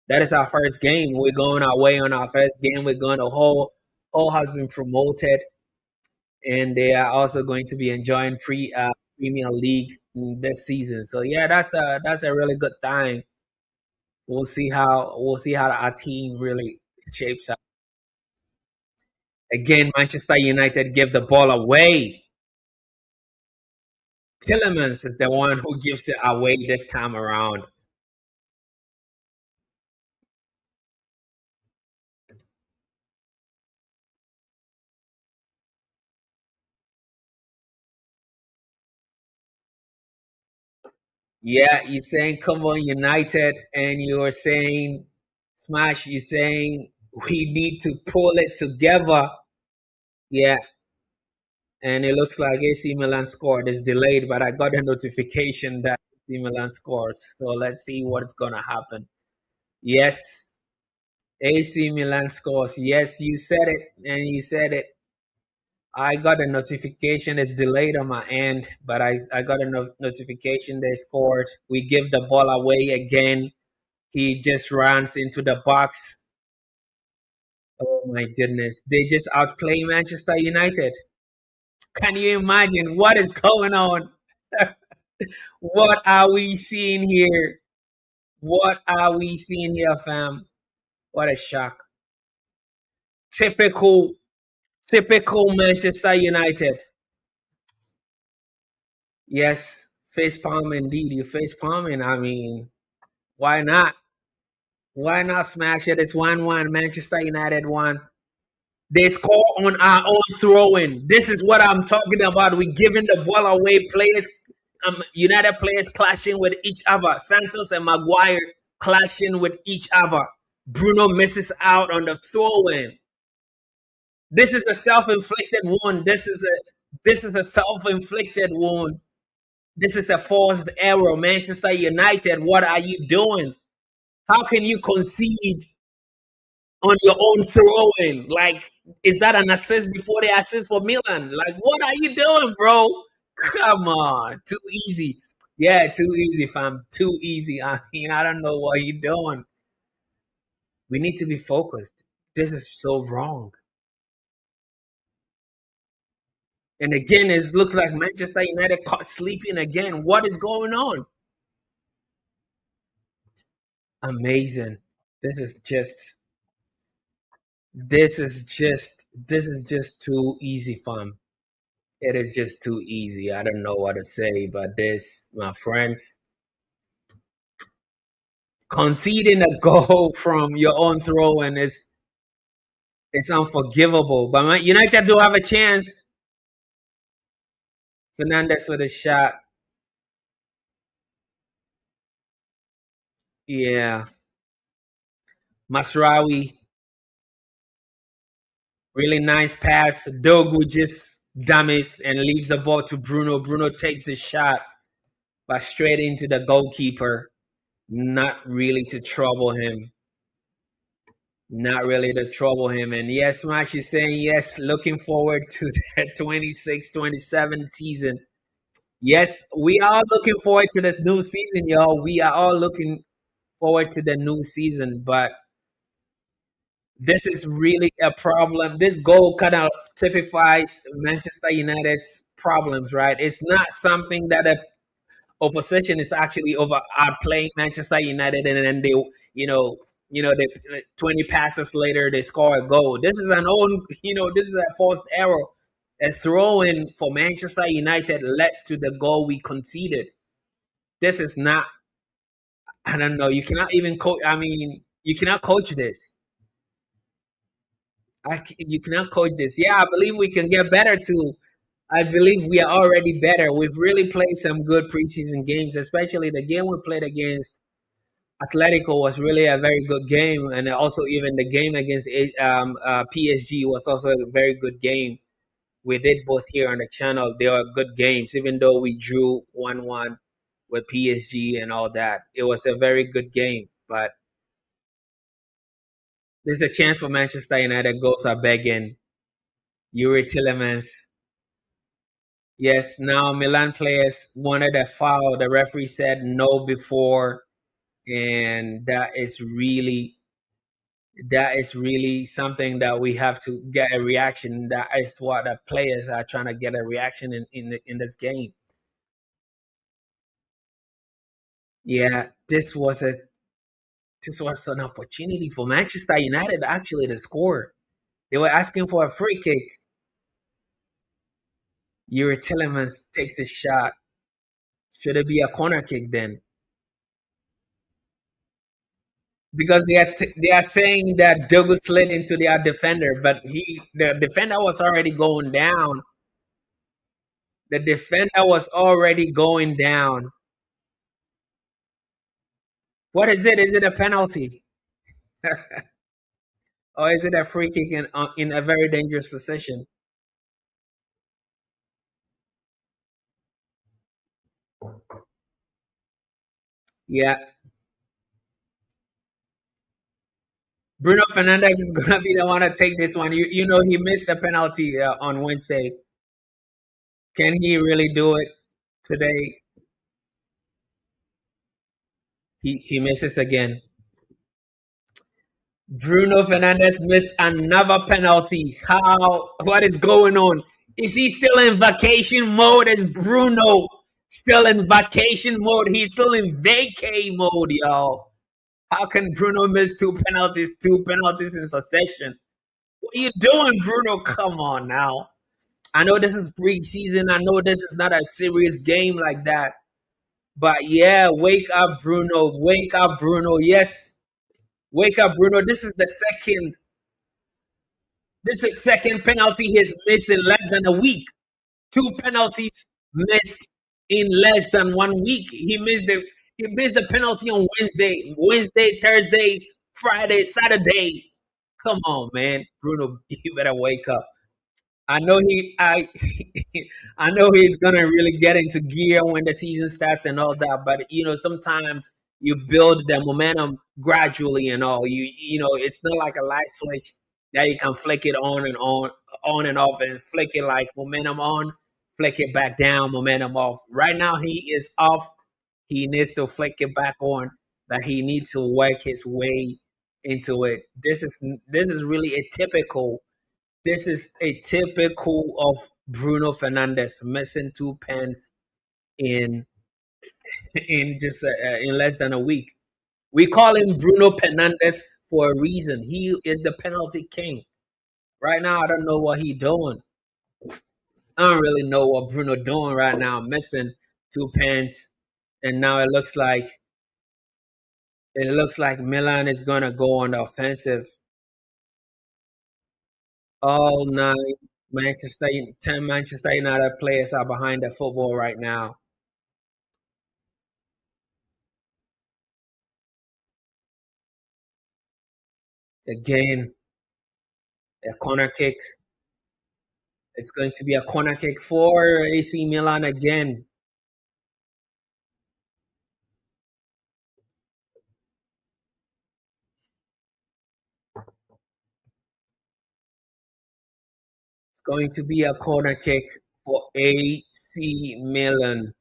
that is our first game. We're going our way on our first game. We're going to Hull. Hull has been promoted, and they are also going to be enjoying Premier League this season. So yeah, that's a really good time. We'll see how our team really shapes up. Again, Manchester United give the ball away. Tillemans is the one who gives it away this time around. Yeah, you're saying come on United, and you're saying Smash. You're saying we need to pull it together. Yeah, and it looks like AC Milan scored. It's delayed, but I got a notification that AC Milan scores. So let's see what's gonna happen. Yes, AC Milan scores. Yes, you said it, and you said it. I got a notification. It's delayed on my end, but I got a notification they scored. We give the ball away again. He just runs into the box. Oh my goodness. They just outplay Manchester United. Can you imagine what is going on? What are we seeing here? What are we seeing here, fam? What a shock. Typical, Typical Manchester United. Yes, face palm indeed. You face palming. I mean, why not? Why not smash it? It's 1-1. Manchester United won. They score on our own throwing. This is what I'm talking about. We're giving the ball away. Players, United players clashing with each other. Santos and Maguire clashing with each other. Bruno misses out on the throw-in. This is a self-inflicted wound. This is a self-inflicted wound. This is a forced error. Manchester United, what are you doing? How can you concede on your own throw-in? Like, is that an assist before the assist for Milan? Like, what are you doing, bro? Come on, too easy. Yeah, too easy, fam. Too easy. I mean, I don't know what you're doing. We need to be focused. This is so wrong. And again, it looks like Manchester United caught sleeping again. What is going on? Amazing. This is just too easy, fam. It is just too easy. I don't know what to say, but this, my friends, conceding a goal from your own throw and it's unforgivable. But United do have a chance. Fernandez with a shot. Yeah. Masraoui. Really nice pass. Dogu just dummies and leaves the ball to Bruno. Bruno takes the shot, but straight into the goalkeeper. Not really to trouble him. Not really to trouble him. And yes, Smash is saying yes, looking forward to the 26-27 season. Yes, we are looking forward to this new season, y'all. We are all looking forward to the new season, but this is really a problem. This goal kind of typifies Manchester United's problems, right? It's not something that a opposition is actually over outplaying Manchester United, and then they, they 20 passes later they score a goal. This is an own, this is a forced error. A throw-in for Manchester United led to the goal we conceded. This is not. I don't know. You cannot even coach. I mean, you cannot coach this. You cannot coach this. Yeah, I believe we can get better too. I believe we are already better. We've really played some good preseason games, especially the game we played against Atletico was really a very good game, and also even the game against PSG was also a very good game. We did both here on the channel. They were good games, even though we drew 1-1 with PSG and all that. It was a very good game, but there's a chance for Manchester United. Goals are begging. Yuri Tillemans. Yes, now Milan players wanted a foul. The referee said no before, and that is really something that we have to get a reaction. That is what the players are trying to get a reaction in this game. Yeah, this was an opportunity for Manchester United actually to score. They were asking for a free kick. Yuri Tillemans takes a shot. Should it be a corner kick then? Because they are saying that Dogu slid into their defender, but the defender was already going down. The defender was already going down. What is it? Is it a penalty? Or is it a free kick in a very dangerous position? Yeah. Bruno Fernandez is going to be the one to take this one. You know, he missed the penalty on Wednesday. Can he really do it today? He misses again. Bruno Fernandez missed another penalty. What is going on? Is he still in vacation mode? Is Bruno still in vacation mode? He's still in vacay mode, y'all. How can Bruno miss two penalties in succession? What you doing, Bruno? Come on now. I know this is preseason. I know this is not a serious game like that. But yeah, wake up, Bruno. Wake up, Bruno. Yes, wake up, Bruno. This is second penalty he's missed in less than a week. Two penalties missed in less than 1 week. He missed the penalty on Wednesday, Thursday, Friday, Saturday. Come on, man, Bruno, you better wake up. I know I know he's gonna really get into gear when the season starts and all that. But sometimes you build the momentum gradually and all. It's not like a light switch that you can flick it on and off, and flick it like momentum on, flick it back down, momentum off. Right now he is off. He needs to flick it back on. That he needs to work his way into it. This is really a typical this is a typical of Bruno Fernandes missing two pens in in less than a week. We call him Bruno Fernandes for a reason. He is the penalty king. Right now, I don't know what he doing. I don't really know what Bruno doing right now. Missing two pens, and now it looks like Milan is gonna go on the offensive. All nine 10 Manchester United players are behind the football right now. Again, a corner kick. It's going to be a corner kick for AC Milan again. It's going to be a corner kick for AC Milan.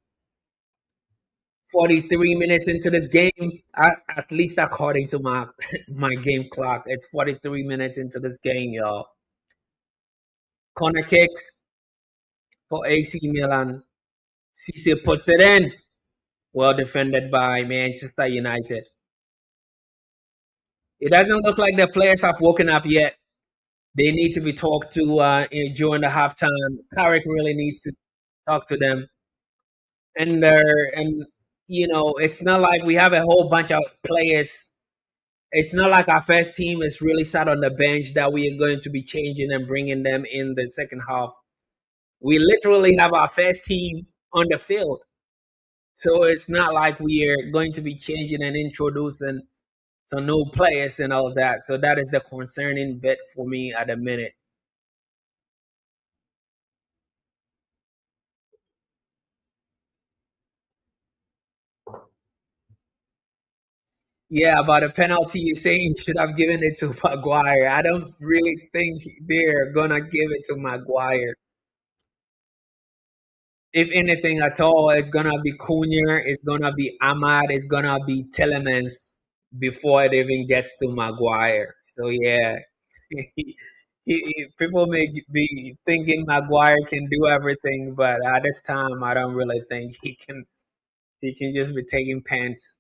43 minutes into this game, at least according to my my game clock, it's 43 minutes into this game, y'all. Corner kick for AC Milan. Cisse puts it in. Well defended by Manchester United. It doesn't look like the players have woken up yet. They need to be talked to during the halftime. Carrick really needs to talk to them. And it's not like we have a whole bunch of players. It's not like our first team is really sat on the bench that we are going to be changing and bringing them in the second half. We literally have our first team on the field. So it's not like we are going to be changing and introducing some new players and all that. So that is the concerning bit for me at the minute. Yeah, about a penalty, you're saying you should have given it to Maguire. I don't really think they're gonna give it to Maguire. If anything at all, it's gonna be Cunha, it's gonna be Ahmad, it's gonna be Telemans before it even gets to Maguire. So yeah, people may be thinking Maguire can do everything, but at this time, I don't really think he can. He can just be taking pens.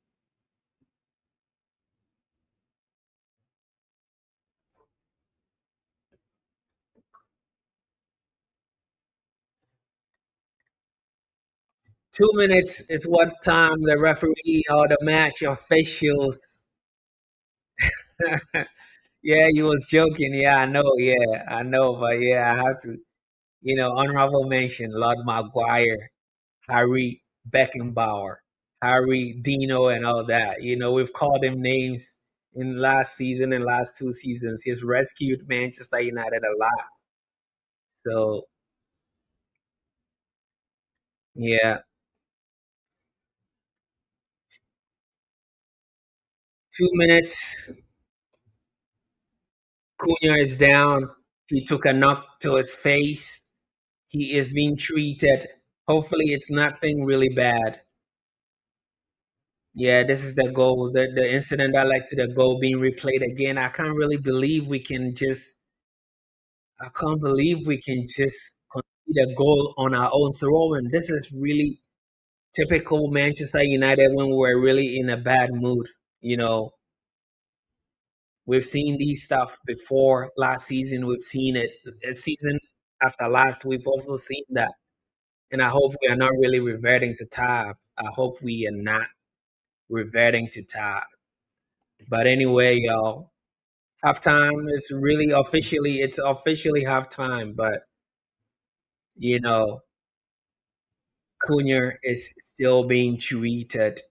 2 minutes is what time the referee or the match officials. Yeah, you was joking. Yeah, I know. Yeah, I know. But yeah, I have to, honorable mention Lord Maguire, Harry Beckenbauer, Harry Dino, and all that. We've called him names in last season and last two seasons. He's rescued Manchester United a lot. So yeah, 2 minutes. Cunha is down. He took a knock to his face. He is being treated. Hopefully, it's nothing really bad. Yeah, this is the goal. The incident that led to the goal being replayed again. I can't believe we can just concede a goal on our own throw. And this is really typical Manchester United when we're really in a bad mood. You know, We've seen these stuff before. Last season, we've seen it. A season after last, we've also seen that. And I hope we are not really reverting to type. I hope we are not reverting to type. But anyway, y'all, halftime is really it's officially halftime. But you know, Cunha is still being treated.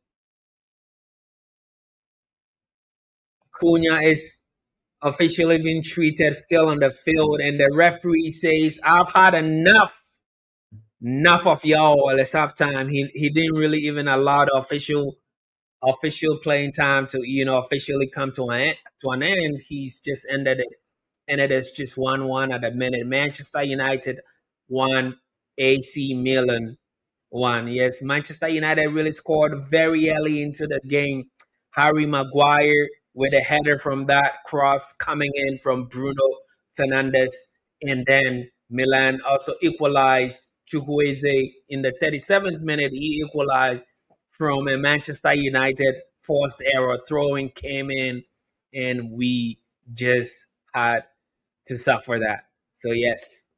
Cunha is officially being treated still on the field, and the referee says, "I've had enough. Enough of y'all." It's halftime. He didn't really even allow the official playing time to officially come to an end. He's just ended it, and it is just 1-1 at the minute. Manchester United 1, AC Milan 1. Yes, Manchester United really scored very early into the game. Harry Maguire with a header from that cross coming in from Bruno Fernandes, and then Milan also equalized. Chukwueze in the 37th minute, he equalized from a Manchester United forced error. Throwing came in, and we just had to suffer that. So yes.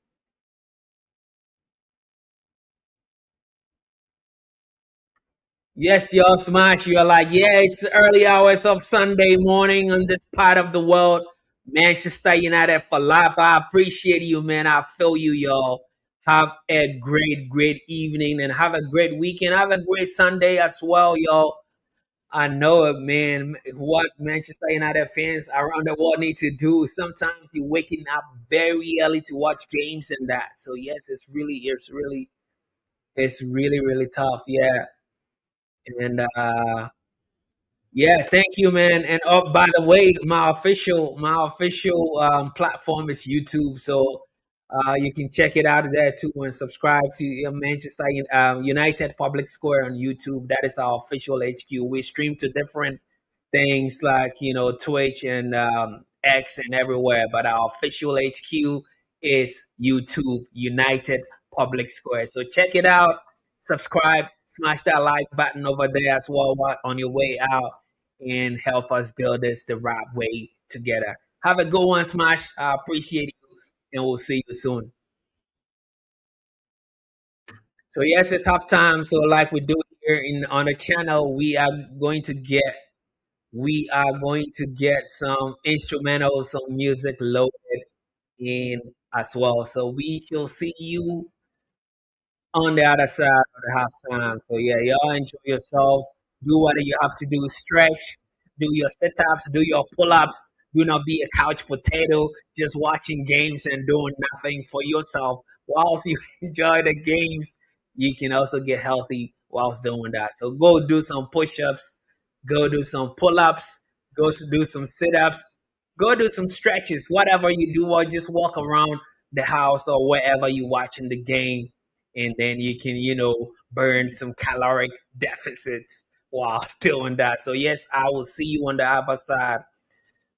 Yes, y'all smash. You're like, yeah, it's early hours of Sunday morning on this part of the world. Manchester United for life. I appreciate you, man. I feel you, y'all. Have a great, great evening and have a great weekend. Have a great Sunday as well, y'all. I know it, man. What Manchester United fans around the world need to do. Sometimes you're waking up very early to watch games and that. So yes, it's really tough. Yeah. And yeah, thank you, man. And oh, by the way, my official platform is YouTube, so you can check it out there too and subscribe to Manchester United Public Square on YouTube. That is our official HQ. We stream to different things like Twitch and X and everywhere, but our official HQ is YouTube United Public Square. So check it out, subscribe, smash that like button over there as well on your way out, and help us build this the right way together. Have a good one, Smash. I appreciate you, and we'll see you soon. So yes, it's halftime. So like we do here on the channel, we are going to get some instrumental, some music loaded in as well. So we shall see you on the other side of the halftime. So yeah, y'all enjoy yourselves. Do what you have to do. Stretch, do your sit-ups, do your pull-ups. Do not be a couch potato just watching games and doing nothing for yourself. Whilst you enjoy the games, you can also get healthy whilst doing that. So go do some push-ups, go do some pull-ups, go to do some sit-ups, go do some stretches, whatever you do, or just walk around the house or wherever you're watching the game, and then you can burn some caloric deficits while doing that. So yes, I will see you on the other side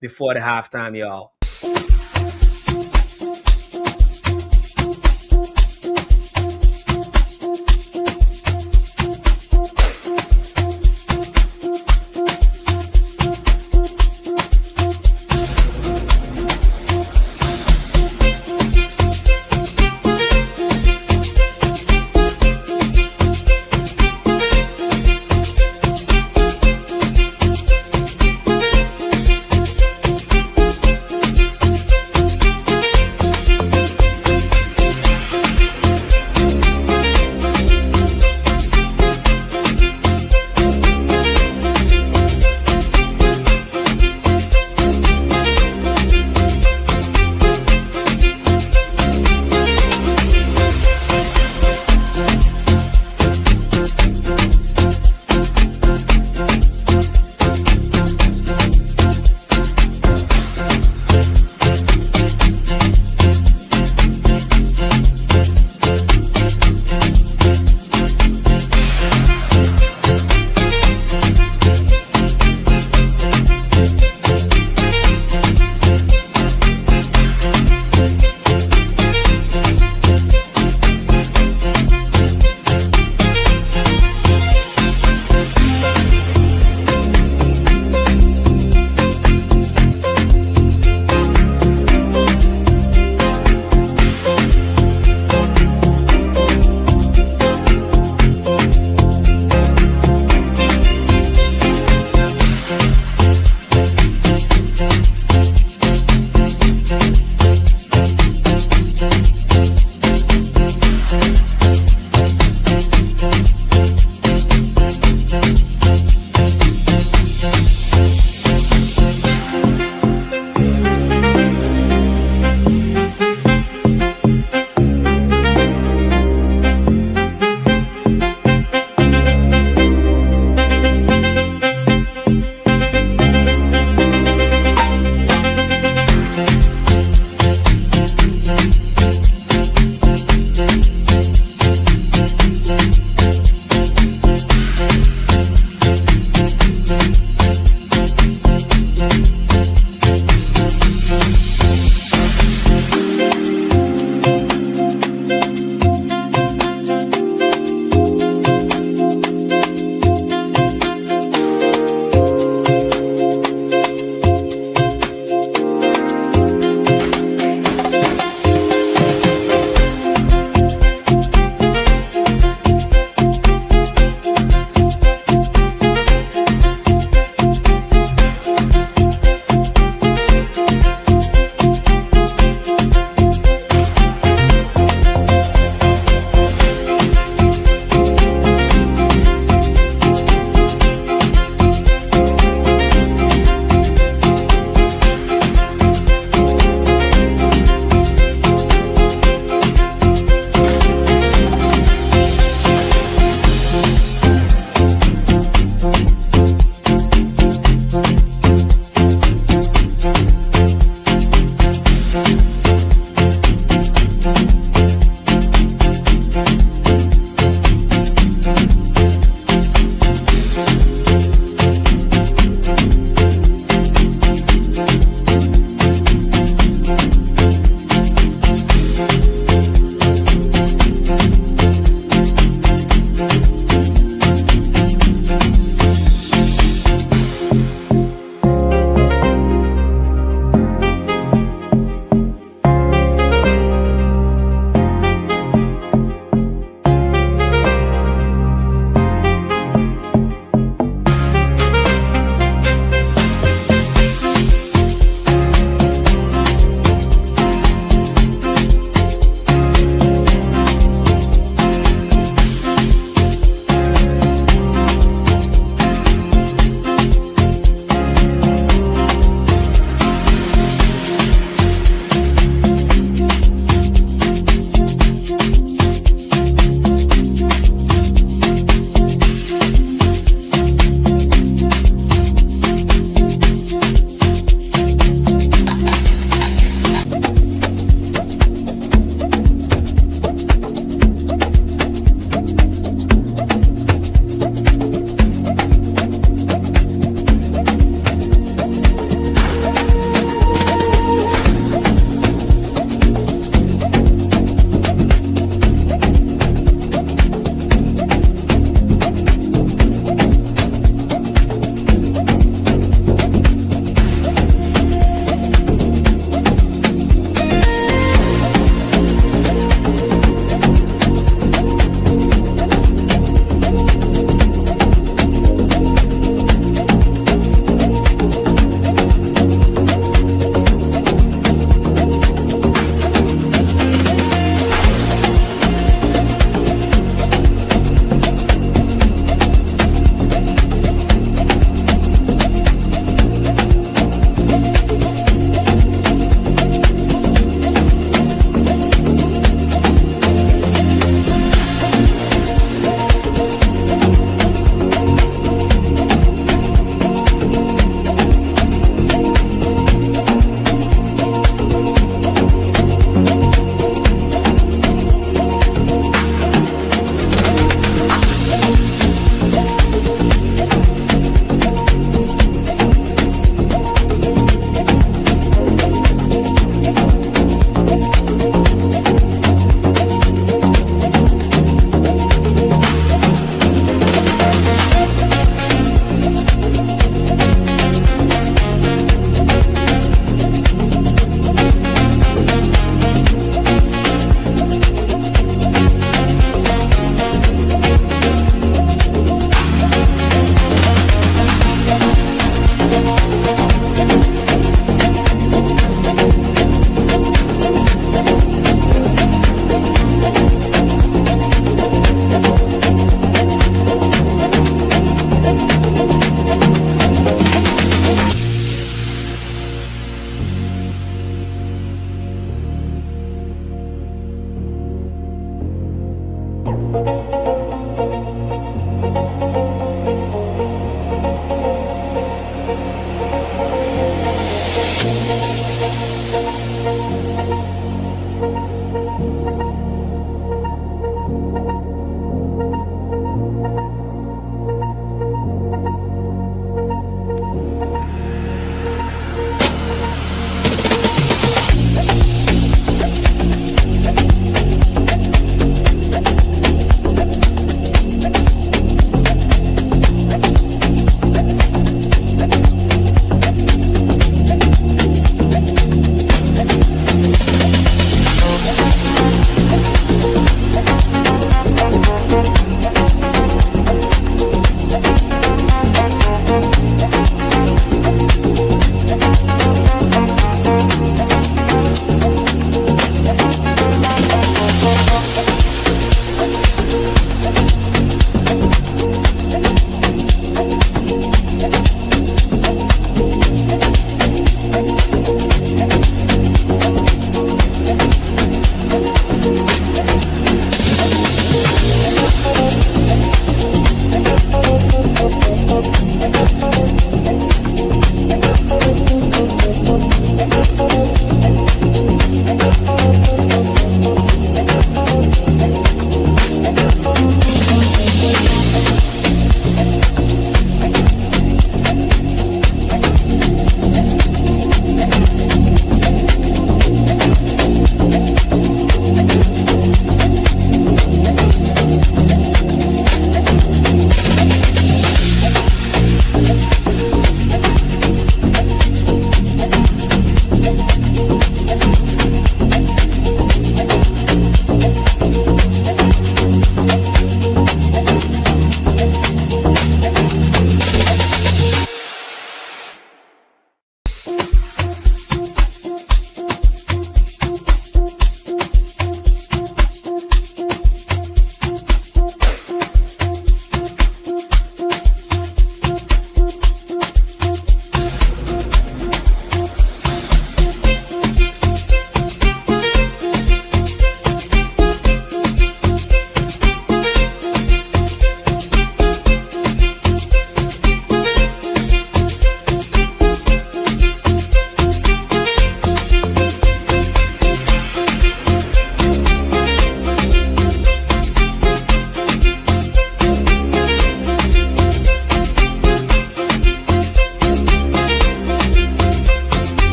before the halftime, y'all.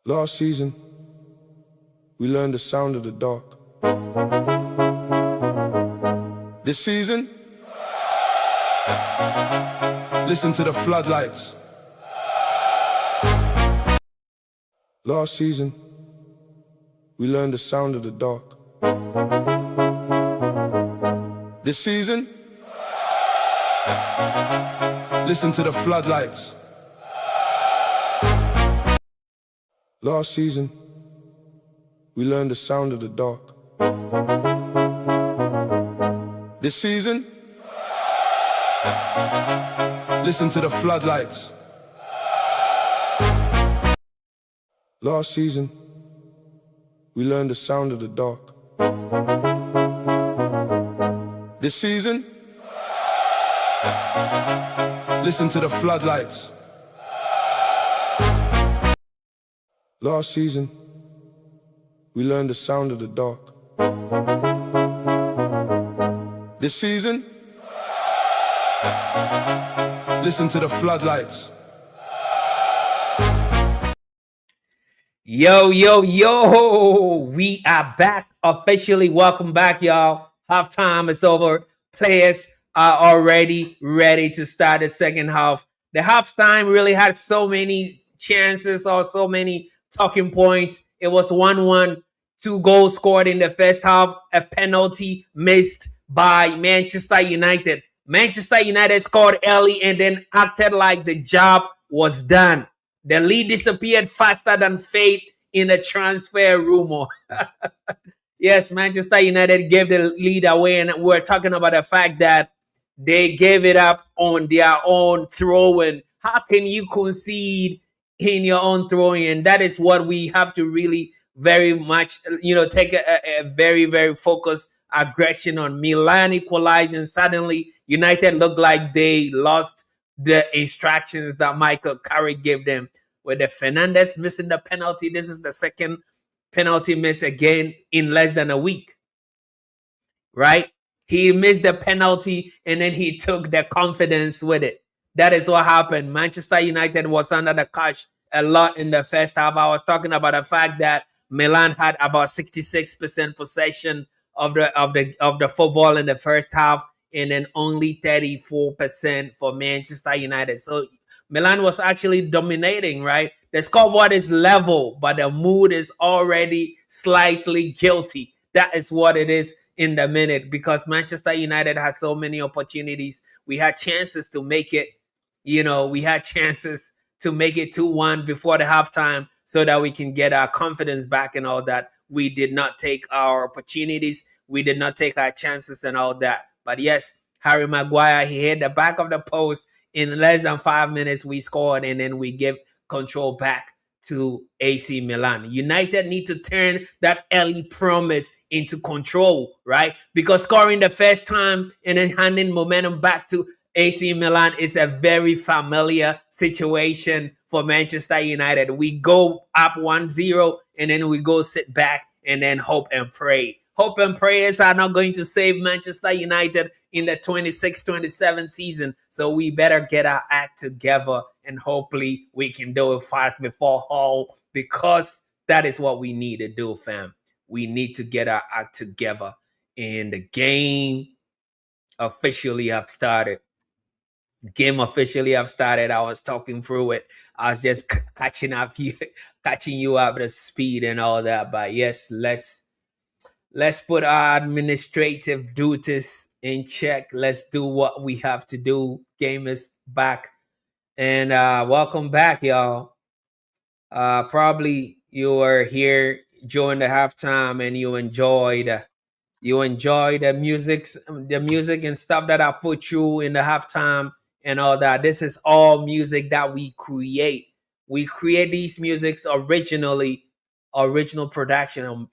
Last season, we learned the sound of the dark. This season, listen to the floodlights. Last season, we learned the sound of the dark. This season, listen to the floodlights. Last season, we learned the sound of the dark. This season, listen to the floodlights. Last season, we learned the sound of the dark. This season, listen to the floodlights. Last season, we learned the sound of the dark. This season, listen to the floodlights. Yo, yo, yo, we are back officially. Welcome back, y'all. Halftime is over. Players are already ready to start the second half. The halftime really had so many chances or so many talking points. It was 1-1, 2 goals scored in the first half, a penalty missed by Manchester United. Manchester United scored early and then acted like the job was done. The lead disappeared faster than fate in a transfer rumor. Yes, Manchester United gave the lead away, and we're talking about the fact that they gave it up on their own throwing. How can you concede in your own throwing? And that is what we have to really very much, take a very, very focused aggression on. Milan equalizing. Suddenly, United looked like they lost the instructions that Michael Carrick gave them. With the Fernandes missing the penalty, this is the second penalty miss again in less than a week, right? He missed the penalty and then he took the confidence with it. That is what happened. Manchester United was under the cosh a lot in the first half. I was talking about the fact that Milan had about 66% possession of the football in the first half, and then only 34% for Manchester United. So Milan was actually dominating, right? The scoreboard is level, but the mood is already slightly guilty. That is what it is in the minute, because Manchester United has so many opportunities. We had chances to make it, we had chances to make it 2-1 before the halftime so that we can get our confidence back and all that. We did not take our opportunities. We did not take our chances and all that. But yes, Harry Maguire, he hit the back of the post. In less than 5 minutes, we scored, and then we give control back to AC Milan. United need to turn that early promise into control, right? Because scoring the first time and then handing momentum back to AC Milan is a very familiar situation for Manchester United. We go up 1-0 and then we go sit back and then hope and pray. Hope and prayers are not going to save Manchester United in the 26-27 season. So we better get our act together, and hopefully we can do it fast before Hull, because that is what we need to do, fam. We need to get our act together. And the game officially have started. I was talking through it. I was just catching you up to speed and all that. But yes, let's put our administrative duties in check. Let's do what we have to do. Game is back. And welcome back, y'all. Probably you were here during the halftime and you enjoyed the music and stuff that I put you in the halftime and all that. This is all music that we create. We create these musics original production,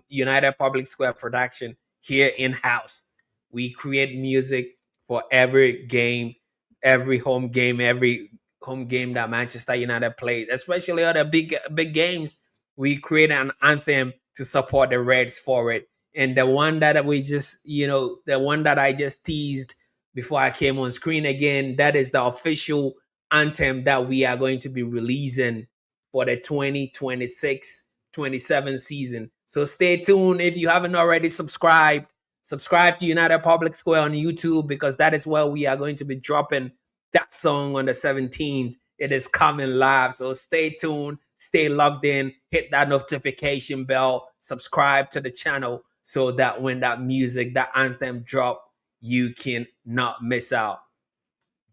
United Public Square production here in house. We create music for every game, every home game that Manchester United plays, especially all the big games. We create an anthem to support the Reds for it. And the one that the one that I just teased before I came on screen again, that is the official anthem that we are going to be releasing for the 2026-27 season. So stay tuned. If you haven't already subscribed Subscribe to United Public Square on YouTube because that is where we are going to be dropping that song on the 17th. It is coming live. So stay tuned, stay logged in, hit that notification bell, subscribe to the channel so that when that music, that anthem drop, you can not miss out.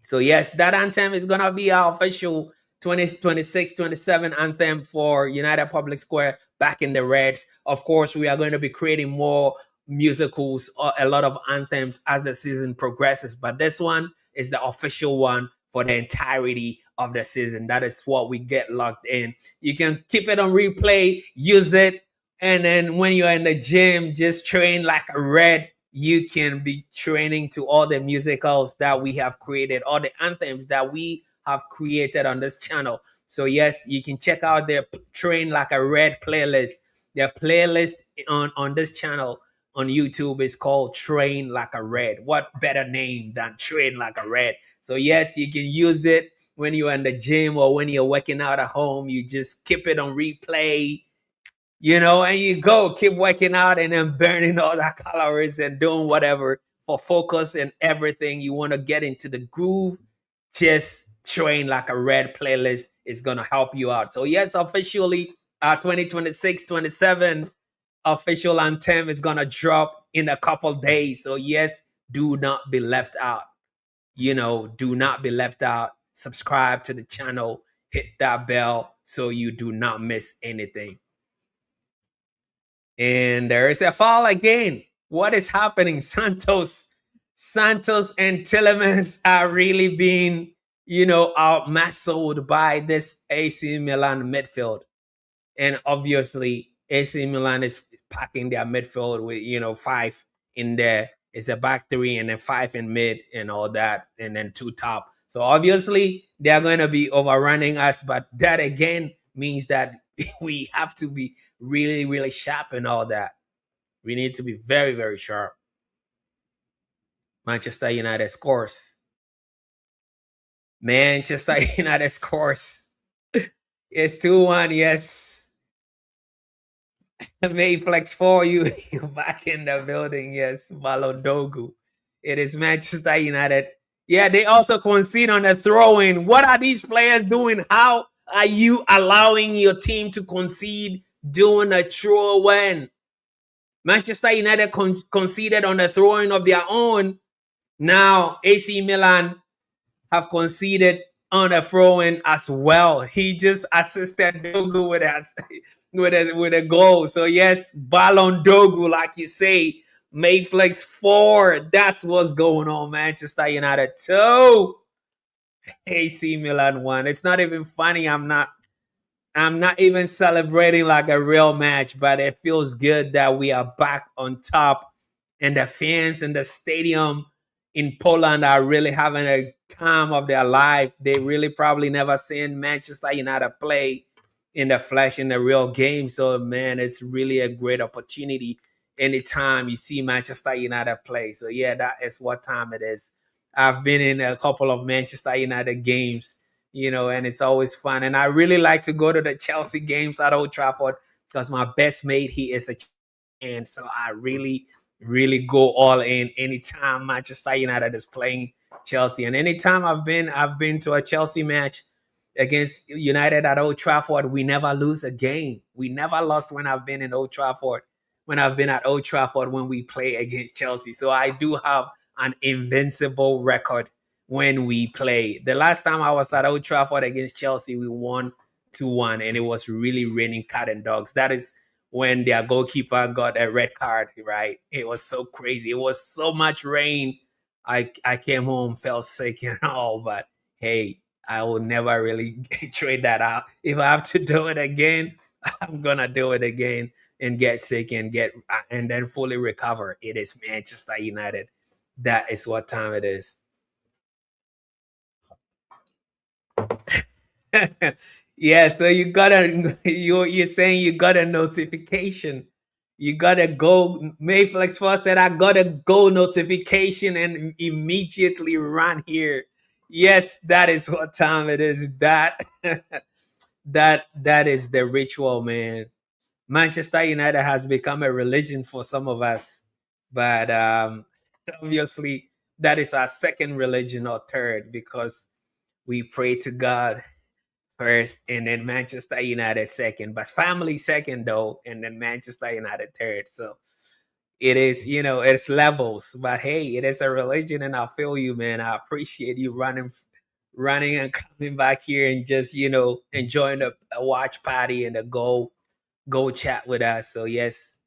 So yes, that anthem is gonna be our official 2026-27 anthem for United Public Square, Back in the Reds. Of course, we are going to be creating more musicals or a lot of anthems as the season progresses, but this one is the official one for the entirety of the season. That is what we get locked in. You can keep it on replay, use it, and then when you're in the gym, just train like a red. You can be training to all the musicals that we have created, all the anthems that we have created on this channel. So yes, you can check out their Train Like a Red playlist. Their playlist on this channel on YouTube is called Train Like a Red. What better name than Train Like a Red? So yes, you can use it when you're in the gym or when you're working out at home. You just keep it on replay, and you go keep working out and then burning all that calories and doing whatever for focus and everything. You want to get into the groove, just Train Like a Red playlist is going to help you out. So yes, officially our 2026-27 official anthem is going to drop in a couple days. So yes, do not be left out. Do not be left out. Subscribe to the channel, hit that bell so you do not miss anything. And there is a foul again. What is happening? Santos and Tillemans are really being, outmuscled by this AC Milan midfield. And obviously, AC Milan is packing their midfield with, 5 in there. It's a back 3 and then 5 in mid and all that, and then 2 top. So obviously, they're going to be overrunning us. But that again means that we have to be really, really sharp and all that. We need to be very, very sharp. Manchester United scores. Manchester United scores. It's 2-1, yes. Mayflex for you back in the building, yes. Balondogu. It is Manchester United. Yeah, they also concede on the throw-in. What are these players doing? How are you allowing your team to concede doing a throw-in? Manchester United conceded on the throw-in of their own. Now AC Milan have conceded on a throw-in as well. He just assisted Dogu with a goal. So yes, Ballon Dogu, like you say, Mayflex 4. That's what's going on. Manchester United 2, AC Milan 1. It's not even funny. I'm not even celebrating like a real match, but it feels good that we are back on top, and the fans in the stadium in Poland are really having a time of their life. They really probably never seen Manchester United play in the flesh in the real game. So man, it's really a great opportunity anytime you see Manchester United play. So yeah, that is what time it is. I've been in a couple of Manchester United games, and it's always fun. And I really like to go to the Chelsea games at Old Trafford because my best mate, he is a and so I really, really go all in anytime Manchester United is playing Chelsea. And anytime I've been to a Chelsea match against United at Old Trafford, we never lose a game. We never lost when I've been in Old Trafford. When I've been at Old Trafford when we play against Chelsea. So I do have an invincible record when we play. The last time I was at Old Trafford against Chelsea, we won 2-1, and it was really raining cat and dogs. That is when their goalkeeper got a red card, right? It was so crazy. It was so much rain. I came home, felt sick and all, but hey, I will never really trade that out. If I have to do it again, I'm gonna do it again and get sick and then fully recover. It is Manchester United. That is what time it is. Yeah, so you're saying you got a notification. You got a go. Mayflex 4 said I got a go notification and immediately ran here. Yes, that is what time it is. That that is the ritual, man. Manchester United has become a religion for some of us. But obviously, that is our second religion or third because we pray to God first and then Manchester United second. But family second, though, and then Manchester United third. So it is, it's levels. But hey, it is a religion, and I feel you, man. I appreciate you running and coming back here and just enjoying a watch party and a go chat with us. So yes,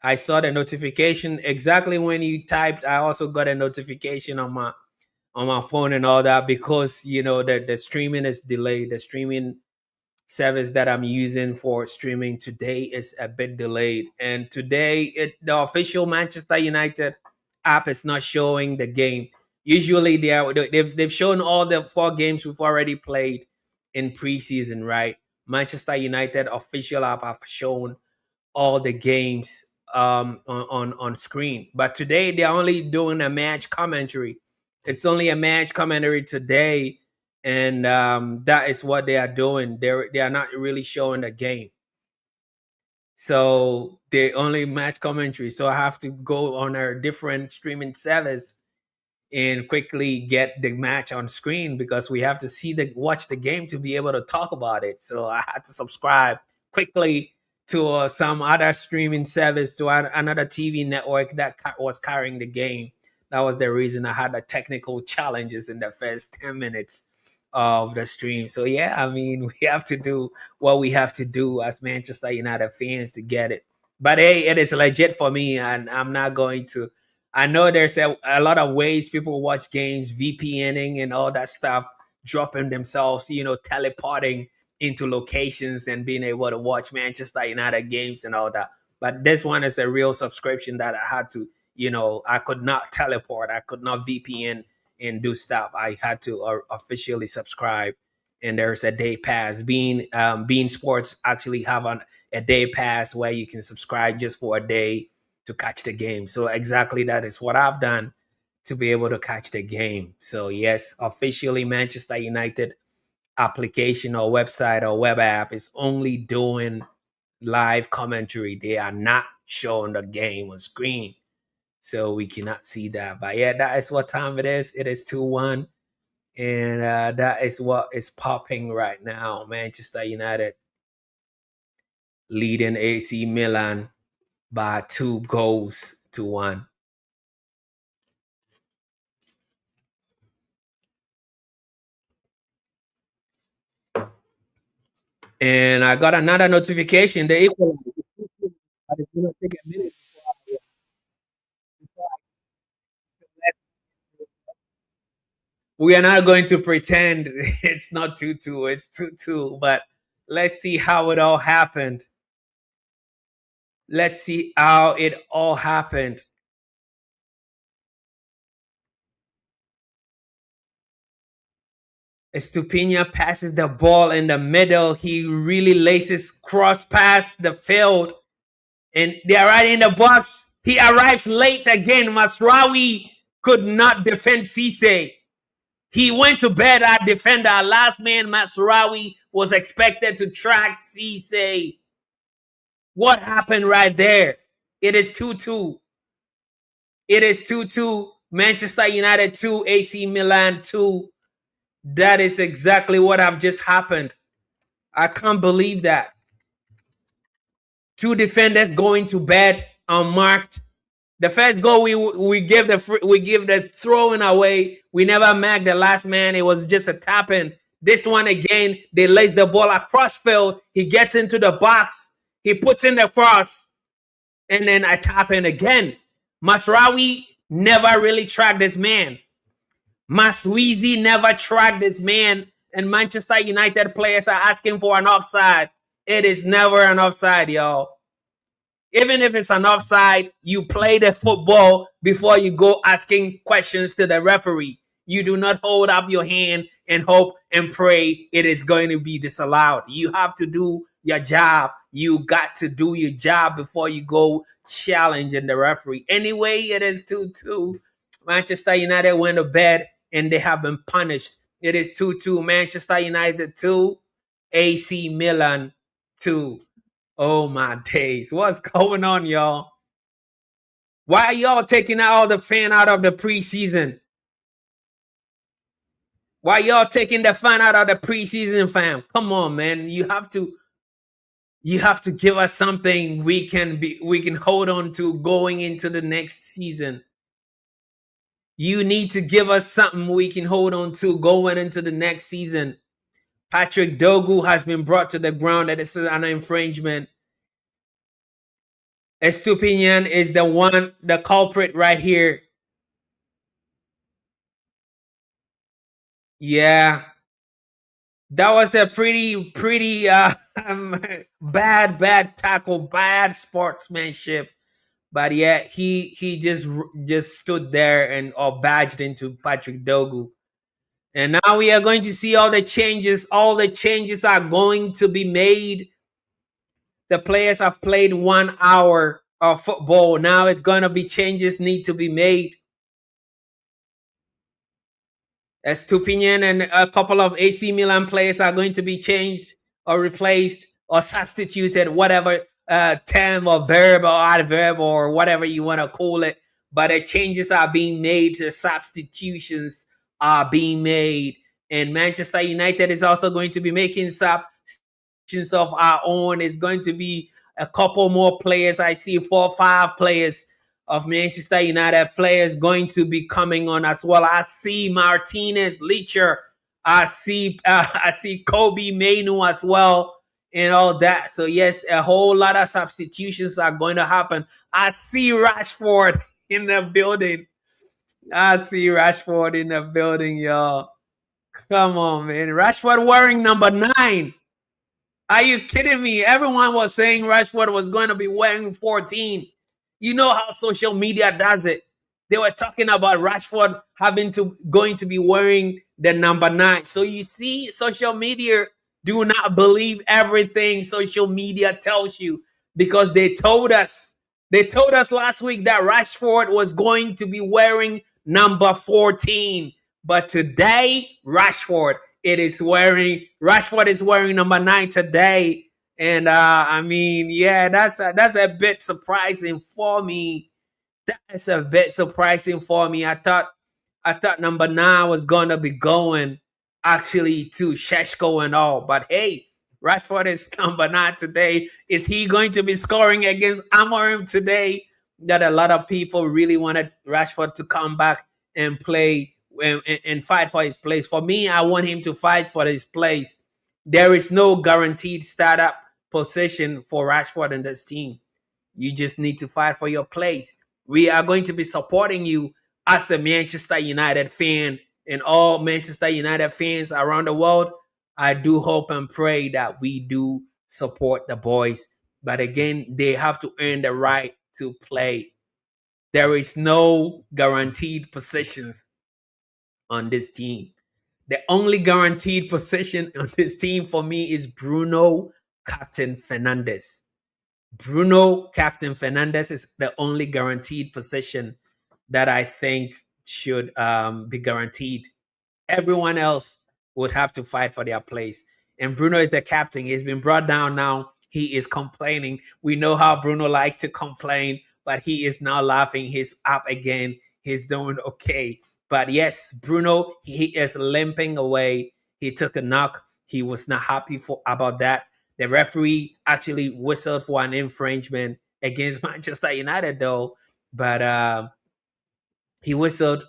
I saw the notification exactly when you typed. I also got a notification on my phone and all that because the streaming is delayed. The streaming service that I'm using for streaming today is a bit delayed, and today the official Manchester United app is not showing the game. Usually they've shown all the four games we've already played in preseason, right? Manchester United official app have shown all the games on screen. But today they're only doing a match commentary. It's only a match commentary today, and that is what they are doing. They are not really showing the game, so they only match commentary. So I have to go on a different streaming service and quickly get the match on screen because we have to watch the game to be able to talk about it. So I had to subscribe quickly to some other streaming service to another TV network that was carrying the game. That was the reason I had the technical challenges in the first 10 minutes of the stream. So yeah, I mean, we have to do what we have to do as Manchester United fans to get it. But hey, it is legit for me, and I'm not going to. I know there's a lot of ways people watch games, VPNing and all that stuff, dropping themselves, teleporting into locations and being able to watch Manchester United games and all that. But this one is a real subscription that I had to, I could not teleport, I could not VPN and do stuff. I had to officially subscribe. And there's a day pass. Being Sports actually have a day pass where you can subscribe just for a day to catch the game. So exactly that is what I've done to be able to catch the game. So yes, officially Manchester United application or website or web app is only doing live commentary. They are not showing the game on screen. So we cannot see that. But yeah, that is what time it is. It is 2-1. And that is what is popping right now. Manchester United leading AC Milan by 2 goals to 1. And I got another notification. They equalized. But it's gonna take a minute before we are not going to pretend it's not 2-2. It's 2-2. But let's see how it all happened. Let's see how it all happened. Estupinian passes the ball in the middle. He really laces cross past the field. And they are right in the box. He arrives late again. Masraoui could not defend Cisse. He went to bed, our defender. Our last man, Masraoui, was expected to track Cisse. What happened right there? It is 2-2. It is 2-2. Manchester United 2, AC Milan 2. That is exactly what have just happened. I can't believe that. Two defenders going to bed unmarked. The first goal we give the throwing away. We never marked the last man. It was just a tap in. This one again, they lays the ball across field. He gets into the box. He puts in the cross, and then I tap in again. Masraoui never really tracked this man. Maswizi never tracked this man, and Manchester United players are asking for an offside. It is never an offside, y'all. Even if it's an offside, you play the football before you go asking questions to the referee. You do not hold up your hand and hope and pray it is going to be disallowed. You have to do your job. You got to do your job before you go challenging the referee. Anyway, it is 2-2. Manchester United went to bed and they have been punished. It is 2-2. Manchester United 2, AC Milan 2. Oh my days. What's going on, y'all? Why are y'all taking all the fan out of the preseason? Why y'all taking the fan out of the preseason, fam? Come on, man. You have to give us something we can hold on to going into the next season. You need to give us something we can hold on to going into the next season. Patrick Dogu has been brought to the ground. That is an infringement. Estupinian is the culprit right here. Yeah, that was a pretty bad tackle, bad sportsmanship. But yeah, he just stood there and or badged into Patrick Dogu. And now we are going to see all the changes. All the changes are going to be made. The players have played 1 hour of football. Now it's going to be changes need to be made. Estupinian and a couple of AC Milan players are going to be changed or replaced or substituted, whatever term or verb or adverb or whatever you want to call it. But the changes are being made, the substitutions are being made. And Manchester United is also going to be making substitutions of our own. It's going to be a couple more players. I see 4 or 5 players of Manchester United players going to be coming on as well. I see Martinez, Leacher. I see Kobe Mainu as well and all that. So yes, a whole lot of substitutions are going to happen. I see Rashford in the building. I see Rashford in the building, y'all. Come on, man. Rashford wearing number 9. Are you kidding me? Everyone was saying Rashford was going to be wearing 14. You know how social media does it. They were talking about Rashford going to be wearing the number 9. So you see, social media do not believe everything social media tells you because they told us. They told us last week that Rashford was going to be wearing number 14. But today, Rashford is wearing number 9 today. And I mean, yeah, that's a bit surprising for me. That's a bit surprising for me. I thought number 9 was gonna be going actually to Sheshko and all. But hey, Rashford is number 9 today. Is he going to be scoring against Amorim today? That a lot of people really wanted Rashford to come back and play and fight for his place. For me, I want him to fight for his place. There is no guaranteed startup position for Rashford in this team. You just need to fight for your place. We are going to be supporting you as a Manchester United fan and all Manchester United fans around the world. I do hope and pray that we do support the boys. But again, they have to earn the right to play. There is no guaranteed positions on this team. The only guaranteed position on this team for me is Bruno Captain Fernandes. Bruno Captain Fernandes is the only guaranteed position that I think should be guaranteed. Everyone else would have to fight for their place. And Bruno is the captain. He's been brought down now. He is complaining. We know how Bruno likes to complain, but he is now laughing. He's up again. He's doing okay. But yes, Bruno, he is limping away. He took a knock. He was not happy about that. The referee actually whistled for an infringement against Manchester United, though. But he whistled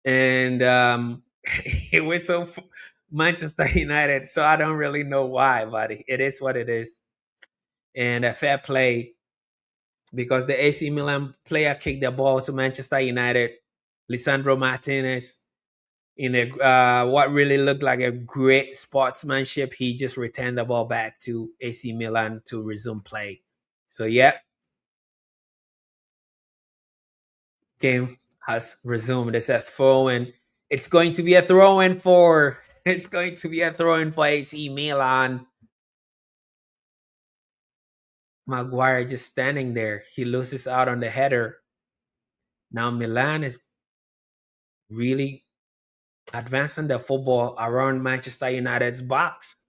and he whistled for Manchester United. So I don't really know why, but it is what it is. And a fair play because the AC Milan player kicked the ball to Manchester United. Lisandro Martinez, in a what really looked like a great sportsmanship, he just returned the ball back to AC Milan to resume play. So yeah, game has resumed. It's a throw in. It's going to be a throw in for. It's going to be a throw in for AC Milan. Maguire just standing there. He loses out on the header. Now Milan is really advancing the football around Manchester United's box.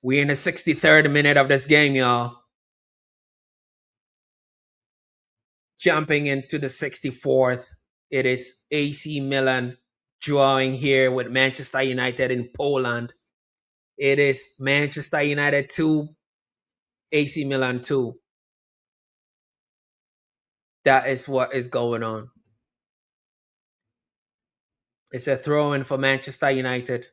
We're in the 63rd minute of this game, y'all. Jumping into the 64th. It is AC Milan drawing here with Manchester United in Poland. It is Manchester United 2, AC Milan 2. That is what is going on. It's a throw-in for Manchester United.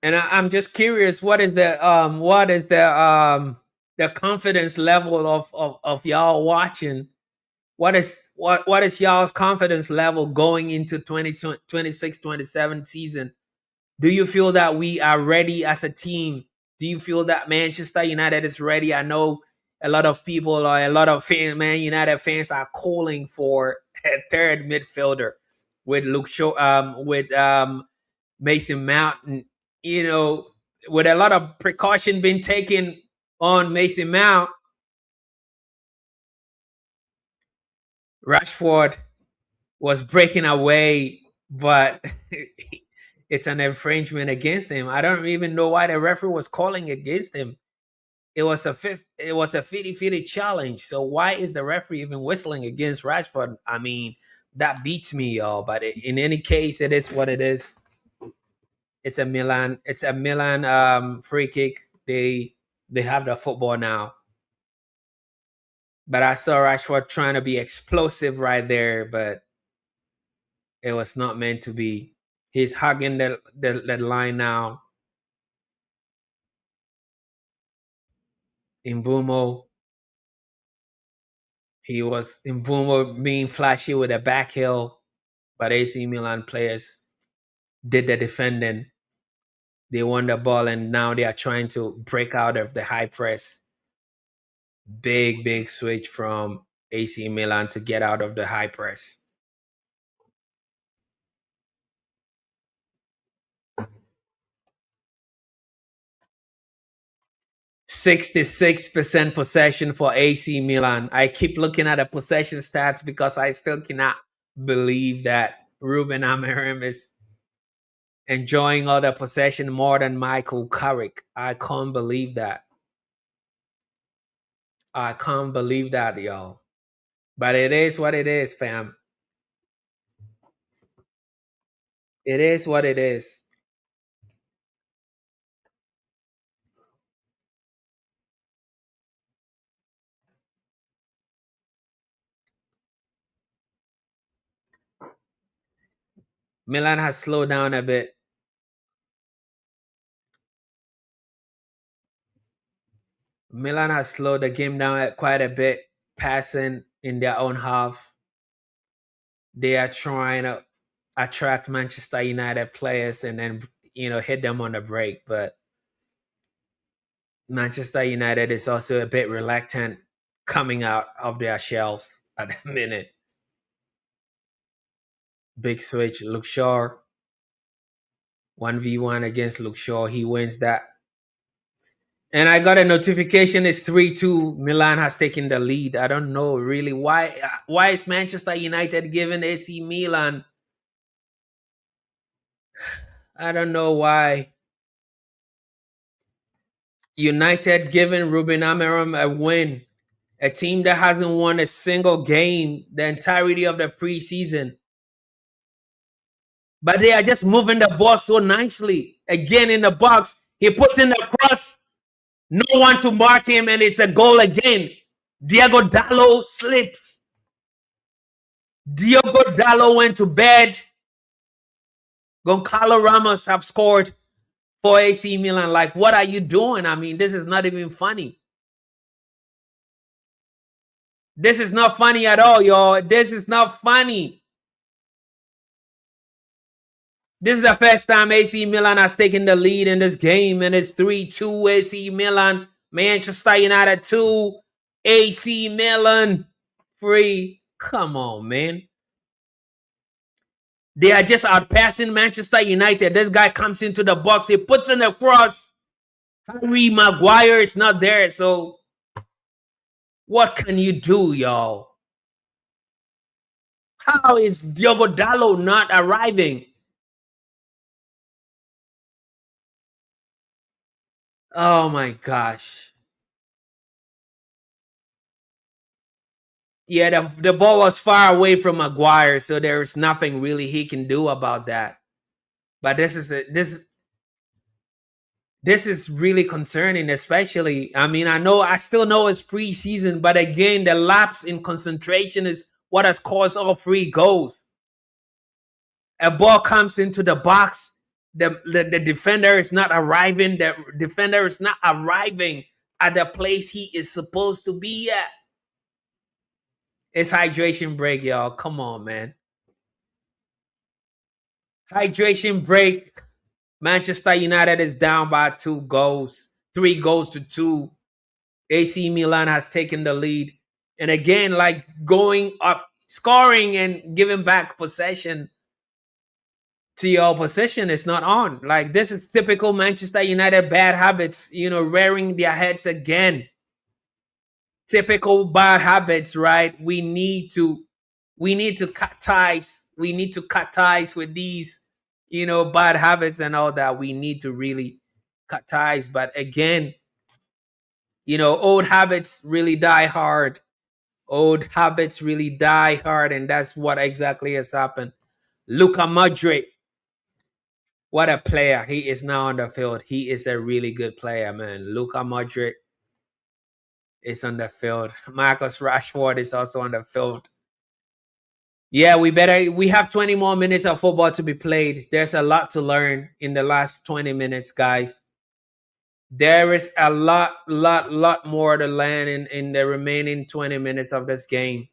And I'm just curious, what is the confidence level of y'all watching? What is y'all's confidence level going into 2026-27 season? Do you feel that we are ready as a team? Do you feel that Manchester United is ready? I know a lot of people or a lot of Man United fans are calling for a third midfielder with Luke Shaw, with Mason Mount, you know, with a lot of precaution being taken on Mason Mount. Rashford was breaking away, but it's an infringement against him. I don't even know why the referee was calling against him. It was a 50-50 challenge. So why is the referee even whistling against Rashford? I mean, that beats me, y'all. But in any case, it is what it is. It's a Milan free kick. They have the football now. But I saw Rashford trying to be explosive right there, but it was not meant to be. He's hugging the line now. Mbumo. He was Mbumo being flashy with a back heel, but AC Milan players did the defending. They won the ball, and now they are trying to break out of the high press. Big switch from AC Milan to get out of the high press. 66% possession for AC Milan. I keep looking at the possession stats because I still cannot believe that Rúben Amorim is enjoying all the possession more than Michael Carrick. I can't believe that. I can't believe that, y'all. But it is what it is, fam. It is what it is. Milan has slowed down a bit. Milan has slowed the game down quite a bit, passing in their own half. They are trying to attract Manchester United players and then hit them on the break. But Manchester United is also a bit reluctant coming out of their shells at the minute. Big switch, Luke Shaw. 1v1 against Luke Shaw. He wins that. And I got a notification. It's 3-2. Milan has taken the lead. I don't know really why. Why is Manchester United giving AC Milan? I don't know why. United giving Rúben Amorim a win. A team that hasn't won a single game the entirety of the preseason. But they are just moving the ball so nicely. Again in the box. He puts in the cross. No one to mark him, and it's a goal again. Diogo Dalot slips. Diogo Dalot went to bed. Goncalo Ramos have scored for AC Milan. Like, what are you doing? I mean, this is not even funny. This is not funny at all, y'all. This is not funny. This is the first time AC Milan has taken the lead in this game, and it's 3-2 AC Milan. Manchester United 2, AC Milan 3. Come on, man. They are just outpassing Manchester United. This guy comes into the box. He puts in a cross. Harry Maguire is not there. So what can you do, y'all? How is Diogo Dalot not arriving? Oh my gosh. Yeah, the ball was far away from Maguire, so there's nothing really he can do about that. But this is really concerning, especially. I mean, I still know it's preseason, but again, the lapse in concentration is what has caused all three goals. A ball comes into the box, the defender is not arriving. The defender is not arriving at the place he is supposed to be at. It's hydration break, y'all. Come on, man. Hydration break. Manchester United is down by 2 goals, 3 goals to 2. AC Milan has taken the lead. And again, like going up, scoring and giving back possession to your opposition is not on. Like this is typical Manchester United bad habits, rearing their heads again. Typical bad habits, right? We need to cut ties. We need to cut ties with these, bad habits and all that. We need to really cut ties. But again, old habits really die hard. Old habits really die hard, and that's what exactly has happened. Luka Modric, what a player. He is now on the field. He is a really good player, man. Luka Modric is on the field. Marcus Rashford is also on the field. Yeah, we have 20 more minutes of football to be played. There's a lot to learn in the last 20 minutes, guys. There is a lot more to learn in the remaining 20 minutes of this game.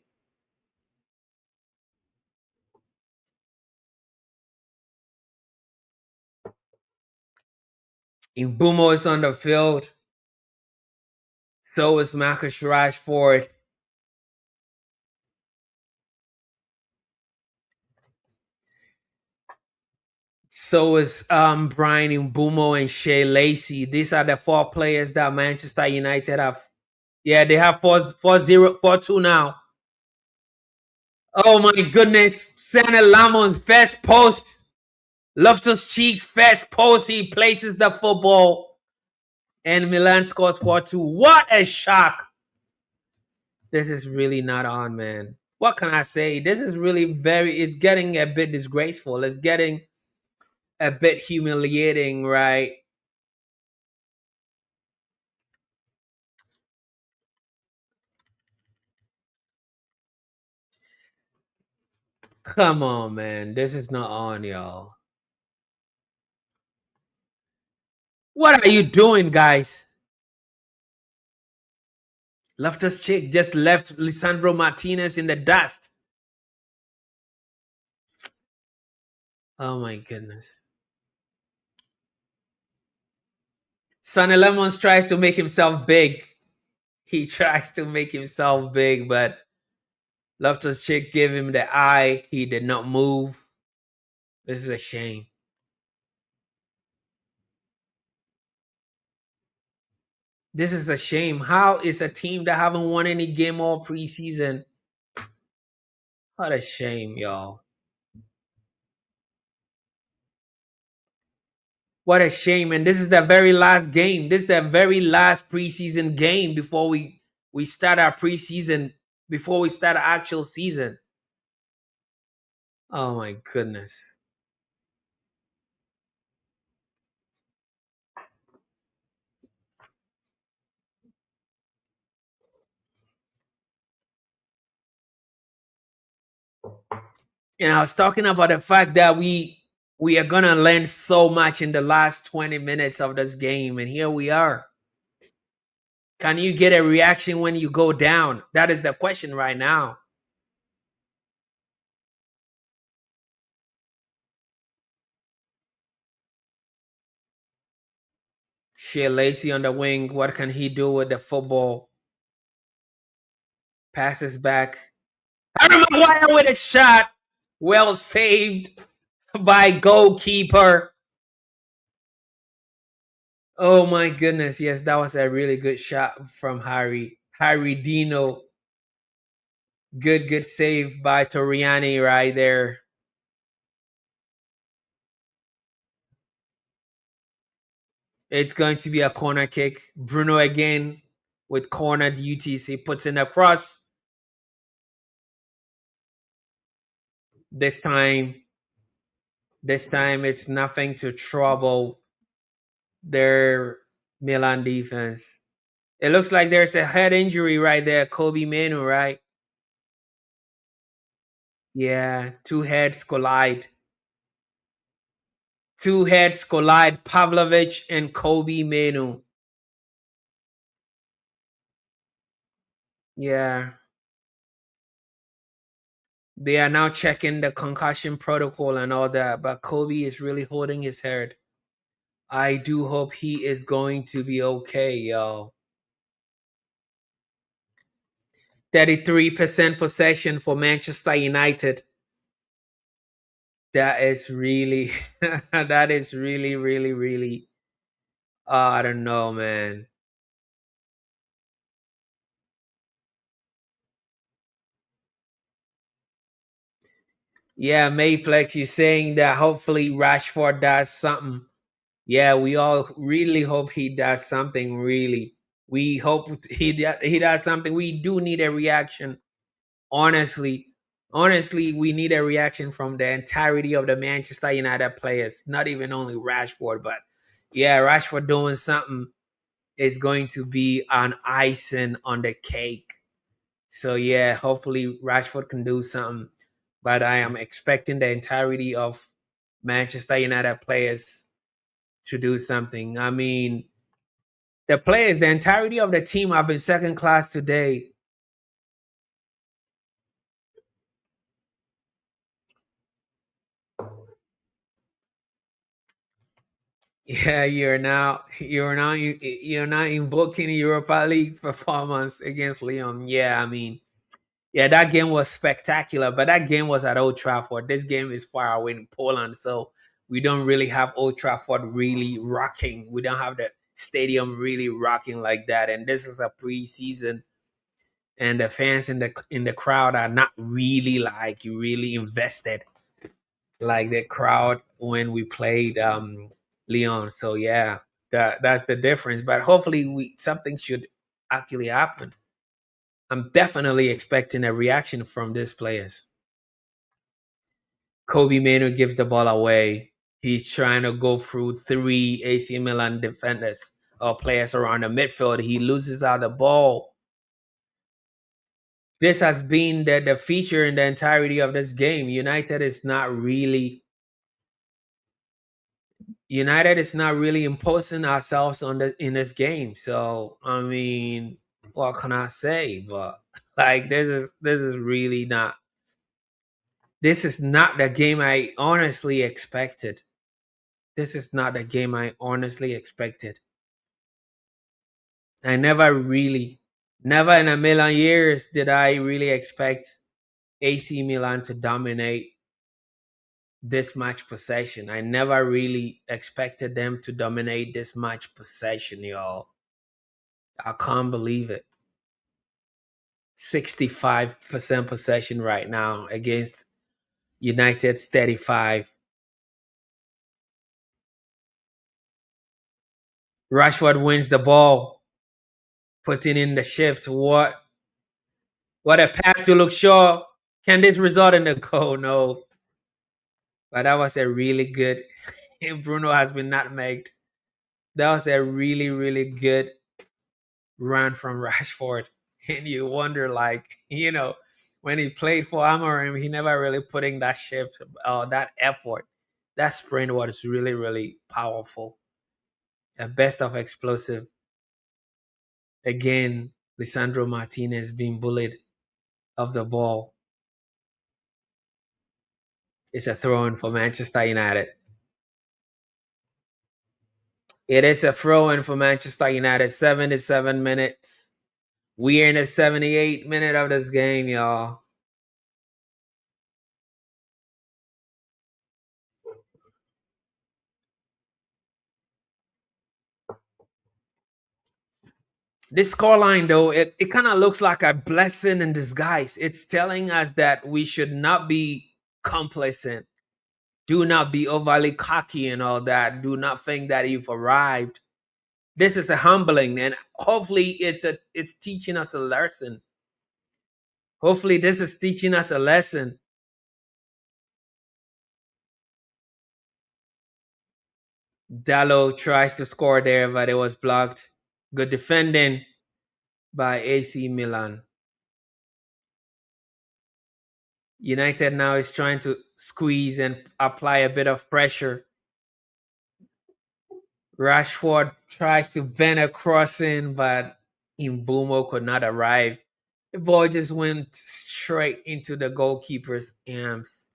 Mbumo is on the field. So is Marcus Rashford. So is Brian Mbumo and Shea Lacey. These are the 4 players that Manchester United have. Yeah, they have 4-2 now. Oh my goodness. Santa Lamon's first post. Loftus Cheek first post. He places the football. And Milan scores 4-2. What a shock. This is really not on, man. What can I say? This is really it's getting a bit disgraceful. It's getting a bit humiliating, right? Come on, man. This is not on, y'all. What are you doing, guys? Loftus Cheek just left Lisandro Martinez in the dust. Oh my goodness. Sonny Lemons tries to make himself big. He tries to make himself big, but Loftus Cheek gave him the eye. He did not move. This is a shame. This is a shame. How is a team that haven't won any game all preseason? What a shame, y'all. What a shame. And this is the very last game. This is the very last preseason game before we start our preseason, before we start our actual season. Oh my goodness. And I was talking about the fact that we are gonna learn so much in the last 20 minutes of this game, and here we are. Can you get a reaction when you go down? That is the question right now. Shea Lacey on the wing. What can he do with the football? Passes back. Harry Maguire with a shot. Well saved by goalkeeper. Oh my goodness. Yes, that was a really good shot from Harry. Harry Dino. Good save by Toriani right there. It's going to be a corner kick. Bruno again with corner duties. He puts in a cross. This time, it's nothing to trouble their Milan defense. It looks like there's a head injury right there. Kobe Manu, right? Yeah, two heads collide. Two heads collide. Pavlovich and Kobe Manu. Yeah. They are now checking the concussion protocol and all that, but Kobe is really holding his head. I do hope he is going to be okay, yo. 33% possession for Manchester United. That is really, that is really, really, really, I don't know, man. Yeah, Mayflex, you're saying that hopefully Rashford does something. Yeah, we all really hope he does something, really. We hope he does something. We do need a reaction. Honestly, we need a reaction from the entirety of the Manchester United players, not even only Rashford, but yeah, Rashford doing something is going to be an icing on the cake. So yeah, hopefully Rashford can do something. But I am expecting the entirety of Manchester United players to do something. I mean, the players, the entirety of the team have been second class today. Yeah, you're now invoking Europa League performance against Leon. Yeah, I mean, yeah, that game was spectacular, but that game was at Old Trafford. This game is far away in Poland, so we don't really have Old Trafford really rocking. We don't have the stadium really rocking like that. And this is a preseason, and the fans in the crowd are not really like really invested like the crowd when we played Leon. So yeah, that's the difference. But hopefully we something should actually happen. I'm definitely expecting a reaction from these players. Kobe Manu gives the ball away. He's trying to go through three AC Milan defenders or players around the midfield. He loses out the ball. This has been the feature in the entirety of this game. United is not really imposing ourselves on the in this game. So I mean, what can I say? But like this is really not this is not the game I honestly expected. This is not the game I honestly expected. I never in a million years did I really expect AC Milan to dominate this much possession. I never really expected them to dominate this much possession, y'all. I can't believe it. 65% possession right now against United's 35. Rashford wins the ball, putting in the shift. What a pass to Luke Shaw. Can this result in a goal? No. But that was a really good. Bruno has been nutmegged. That was a really, really good run from Rashford. And you wonder, like, when he played for Amorim, he never really put in that shift or that effort. That sprint was really, really powerful. A best of explosive. Again, Lisandro Martinez being bullied off the ball. It's a throw in for Manchester United. It is a throw in for Manchester United. 77 minutes. We're in the 78th minute of this game, y'all. This scoreline, though, it kind of looks like a blessing in disguise. It's telling us that we should not be complacent. Do not be overly cocky and all that. Do not think that you've arrived. This is a humbling, and hopefully it's teaching us a lesson. Hopefully this is teaching us a lesson. Dallo tries to score there, but it was blocked. Good defending by AC Milan. United now is trying to squeeze and apply a bit of pressure. Rashford tries to vent a crossing, but Imbumo could not arrive. The ball just went straight into the goalkeeper's arms.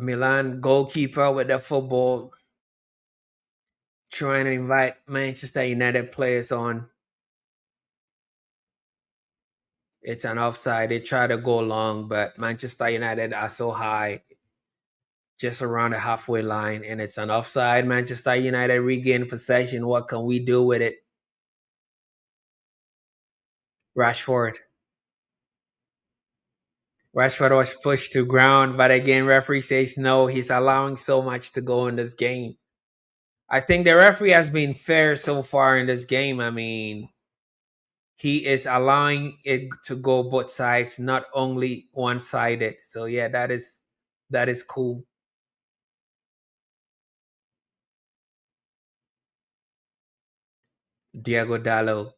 Milan goalkeeper with the football trying to invite Manchester United players on. It's an offside. They try to go long, but Manchester United are so high, just around the halfway line, and it's an offside. Manchester United regain possession. What can we do with it? Rashford. Rashford was pushed to ground, but again, referee says no. He's allowing so much to go in this game. I think the referee has been fair so far in this game. I mean, he is allowing it to go both sides, not only one sided. So yeah, that is cool. Diego Dallo.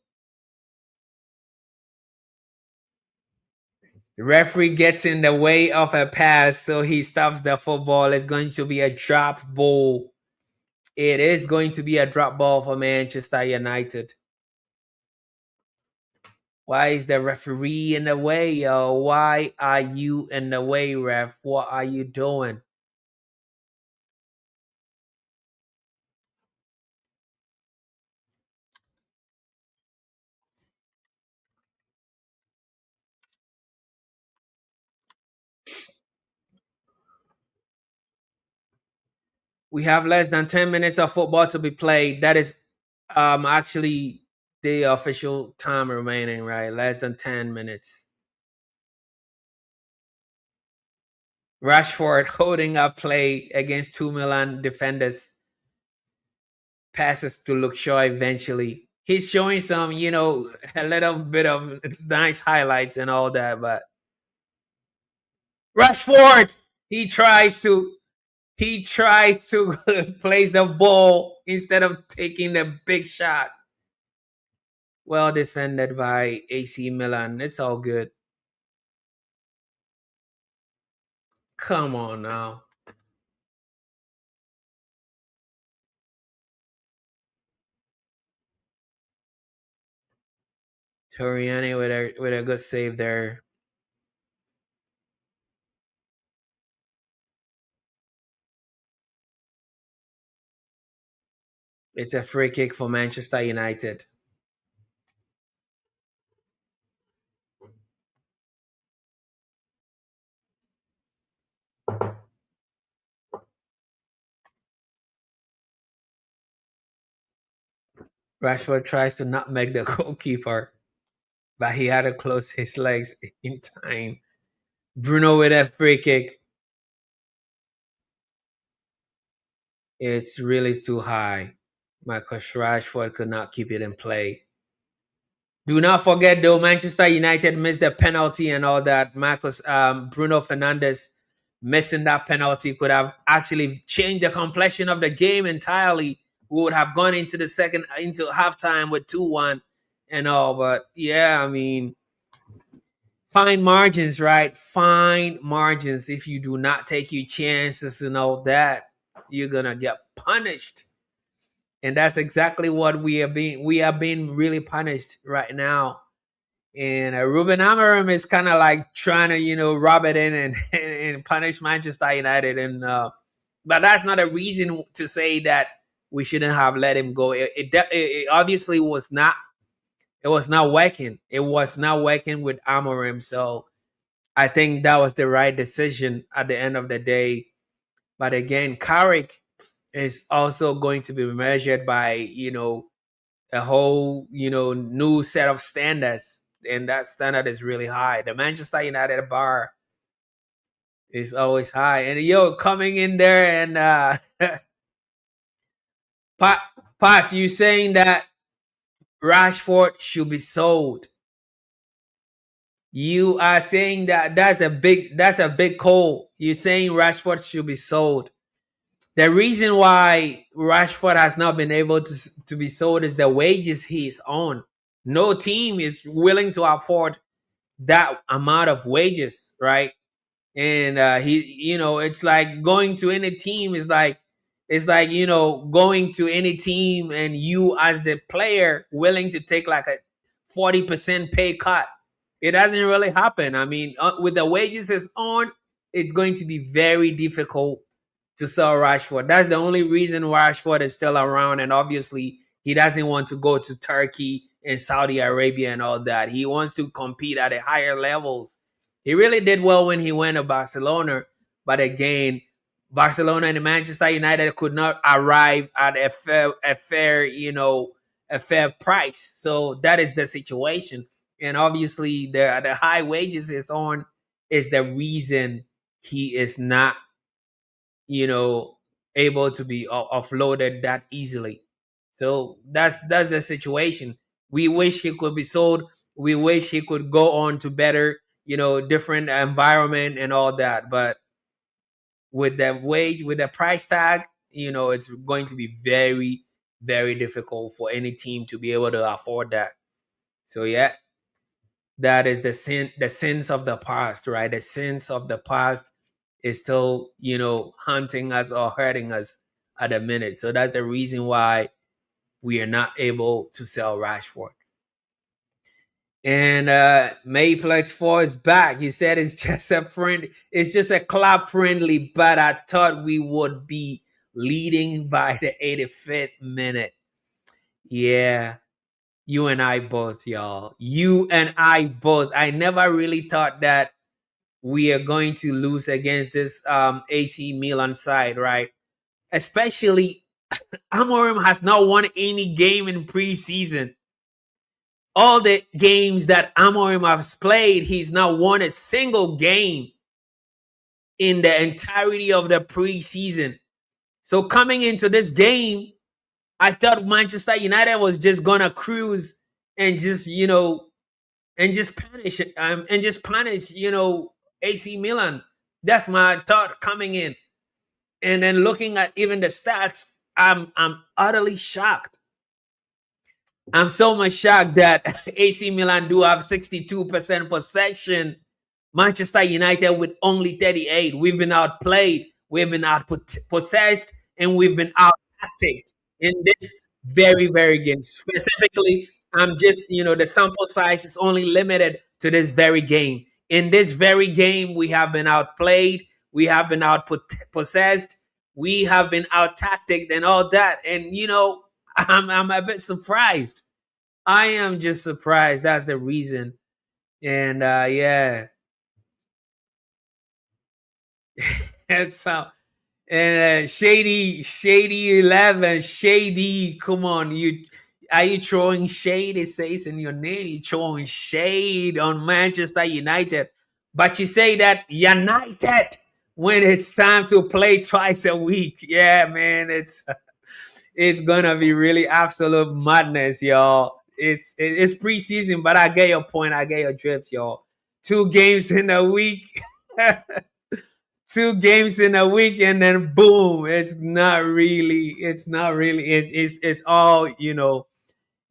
The referee gets in the way of a pass, so he stops the football. It's going to be a drop ball. It is going to be a drop ball for Manchester United. Why is the referee in the way, yo? Why are you in the way, ref? What are you doing? We have less than 10 minutes of football to be played. That is actually the official time remaining, right? Less than 10 minutes. Rashford holding up play against two Milan defenders. Passes to Luke Shaw eventually. He's showing some, a little bit of nice highlights and all that, but Rashford, he tries to place the ball instead of taking the big shot. Well defended by AC Milan. It's all good. Come on now. Toriani with a good save there. It's a free kick for Manchester United. Rashford tries to nutmeg the goalkeeper, but he had to close his legs in time. Bruno with a free kick. It's really too high. Marcus Rashford could not keep it in play. Do not forget though, Manchester United missed the penalty and all that. Bruno Fernandes missing that penalty could have actually changed the complexion of the game entirely. We would have gone into halftime with 2-1 and all. But yeah, I mean, fine margins, right? Fine margins. If you do not take your chances and all that, you're gonna get punished. And that's exactly what we are being really punished right now. And Rúben Amorim is kind of like trying to rub it in and punish Manchester United, and but that's not a reason to say that we shouldn't have let him go. It obviously was not. It was not working. It was not working with Amorim. So I think that was the right decision at the end of the day. But again, Carrick is also going to be measured by, a whole, new set of standards. And that standard is really high. The Manchester United bar is always high. And coming in there and Pat, Pat, you saying that Rashford should be sold. You are saying that that's a big call. You're saying Rashford should be sold. The reason why Rashford has not been able to be sold is the wages he is on. No team is willing to afford that amount of wages, right? And it's like going to any team is like going to any team and you as the player willing to take like a 40% pay cut. It doesn't really happen. I mean, with the wages is on, it's going to be very difficult to sell Rashford. That's the only reason Rashford is still around. And obviously, he doesn't want to go to Turkey and Saudi Arabia and all that. He wants to compete at the higher levels. He really did well when he went to Barcelona. But again, Barcelona and Manchester United could not arrive at a fair price. So that is the situation. And obviously, the high wages is the reason he is not, able to be offloaded that easily. So that's the situation. We wish he could be sold. We wish he could go on to better, different environment and all that. But with the price tag, it's going to be very, very difficult for any team to be able to afford that. So yeah, that is the sins of the past, right? The sins of the past is still, hunting us or hurting us at the minute. So that's the reason why we are not able to sell Rashford. And Mayflex 4 is back. He said it's just a club friendly, but I thought we would be leading by the 85th minute. Yeah. You and I both, y'all. You and I both. I never really thought that we are going to lose against this AC Milan side, right? Especially Amorim has not won any game in preseason. All the games that Amorim has played, he's not won a single game in the entirety of the preseason. So coming into this game, I thought Manchester United was just gonna cruise and just punish AC Milan. That's my thought coming in. And then looking at even the stats, I'm utterly shocked. I'm so much shocked that AC Milan do have 62% possession. Manchester United with only 38. We've been outplayed, we've been possessed, and we've been out tacticked in this very, very game. Specifically, I'm just, the sample size is only limited to this very game. In this very game, we have been outplayed, we have been possessed, we have been out tacticked and all that. And, I'm a bit surprised. I am just surprised. That's the reason. And yeah, it's and shady 11, shady. Come on, are you throwing shade? It says in your name, you're throwing shade on Manchester United, but you say that United when it's time to play twice a week. Yeah, man, it's gonna be really absolute madness, y'all. It's preseason, but I get your point. I get your drift, y'all. 2 games in a week. 2 games in a week and then boom, it's all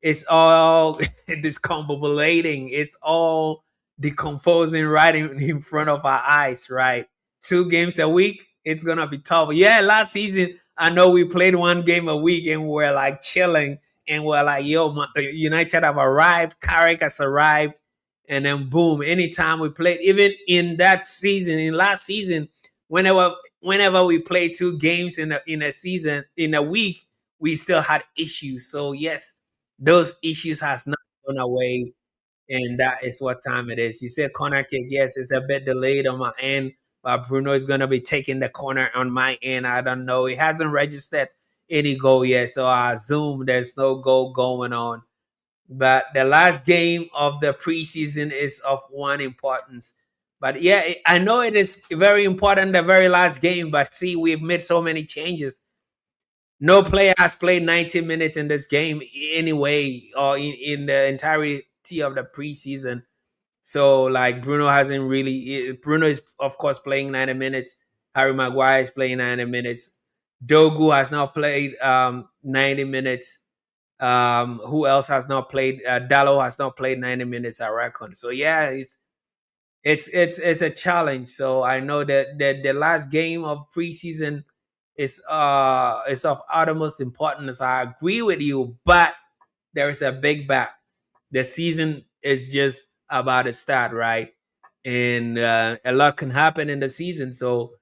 it's all discombobulating, it's all decomposing right in front of our eyes, right? 2 games a week, it's gonna be tough. Yeah, last season I know we played 1 game a week and we're like chilling and we're like, yo, United have arrived, Carrick has arrived, and then boom, anytime we played, even in that season, in last season, whenever we play 2 games in a season, in a week, we still had issues. So yes, those issues has not gone away, and that is what time it is. You said corner kick, yes, it's a bit delayed on my end. Bruno is going to be taking the corner on my end. I don't know. He hasn't registered any goal yet, so I assume there's no goal going on. But the last game of the preseason is of one importance. But yeah, I know it is very important, the very last game. But see, we've made so many changes. No player has played 90 minutes in this game anyway, or in the entirety of the preseason. So like Bruno hasn't really. Bruno is of course playing 90 minutes. Harry Maguire is playing 90 minutes. Dogu has now played 90 minutes. Who else has not played? Dallo has not played 90 minutes, I reckon. So yeah, it's a challenge. So I know that the last game of preseason is of utmost importance. I agree with you, but there is a big but. The season is just about to start, right? And a lot can happen in the season. So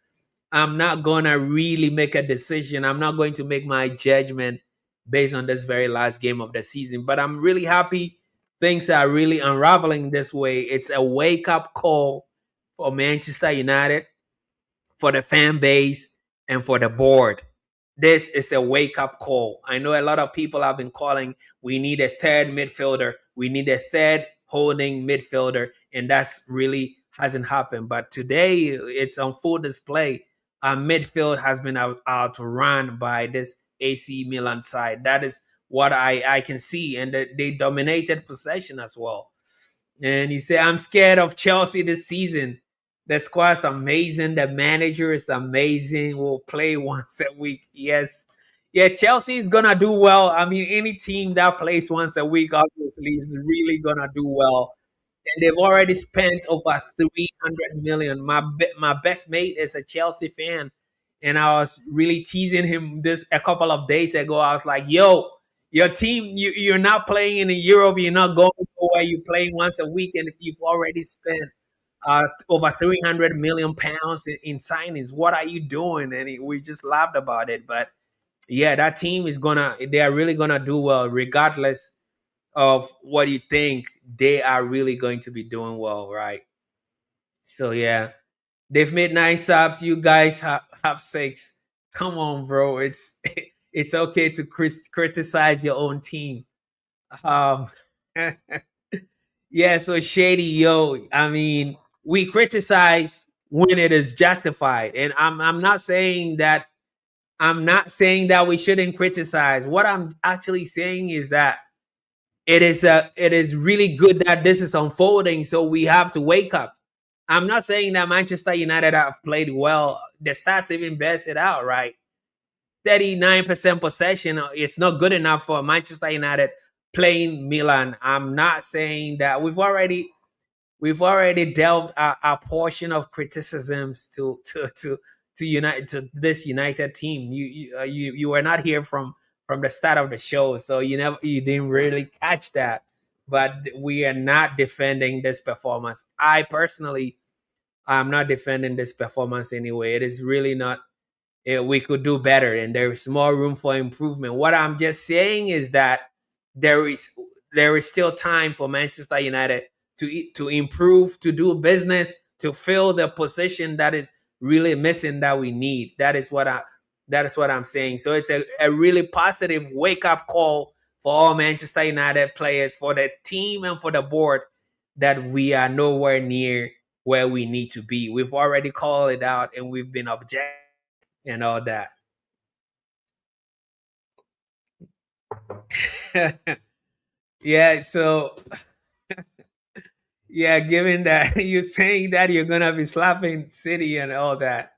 I'm not gonna really make a decision. I'm not going to make my judgment based on this very last game of the season. But I'm really happy things are really unraveling this way. It's a wake up call for Manchester United, for the fan base, and for the board. This is a wake up call. I know a lot of people have been calling, we need a third midfielder, we need a third holding midfielder, and that's really hasn't happened. But today it's on full display. Our midfield has been outrun by this AC Milan side. That is what I can see, and they dominated possession as well. And he said, I'm scared of Chelsea this season. The squad's amazing. The manager is amazing. We'll play once a week. Yes. Yeah, Chelsea is going to do well. I mean, any team that plays once a week, obviously, is really going to do well. And they've already spent over 300 million. My best mate is a Chelsea fan. And I was really teasing him this a couple of days ago. I was like, yo, your team, you're not playing in Europe. You're not going nowhere. You're playing once a week. And you've already spent over 300 million pounds in signings. What are you doing? And we just laughed about it. But yeah, that team is they are really gonna do well, regardless of what you think. They are really going to be doing well, right? So yeah, they've made 9 subs. You guys have 6. Come on, bro. It's it's okay to criticize your own team. Um, yeah. So Shady, yo. I mean, we criticize when it is justified, and I'm not saying that. I'm not saying that we shouldn't criticize. What I'm actually saying is that it is really good that this is unfolding, so we have to wake up. I'm not saying that Manchester United have played well. The stats even bears it out, right? 39% possession. It's not good enough for Manchester United playing Milan. I'm not saying that we've already delved a portion of criticisms to unite to this United team. You were not here from the start of the show, so you didn't really catch that. But we are not defending this performance. I personally, I'm not defending this performance anyway. It is really not. We could do better, and there is more room for improvement. What I'm just saying is that there is there is still time for Manchester United to improve, to do business, to fill the position that is really missing that we need. That is what I'm saying. So it's a really positive wake up call for all Manchester United players, for the team and for the board, that we are nowhere near where we need to be. We've already called it out and we've been objective and all that. Yeah, so yeah, given that you're saying that you're gonna be slapping City and all that,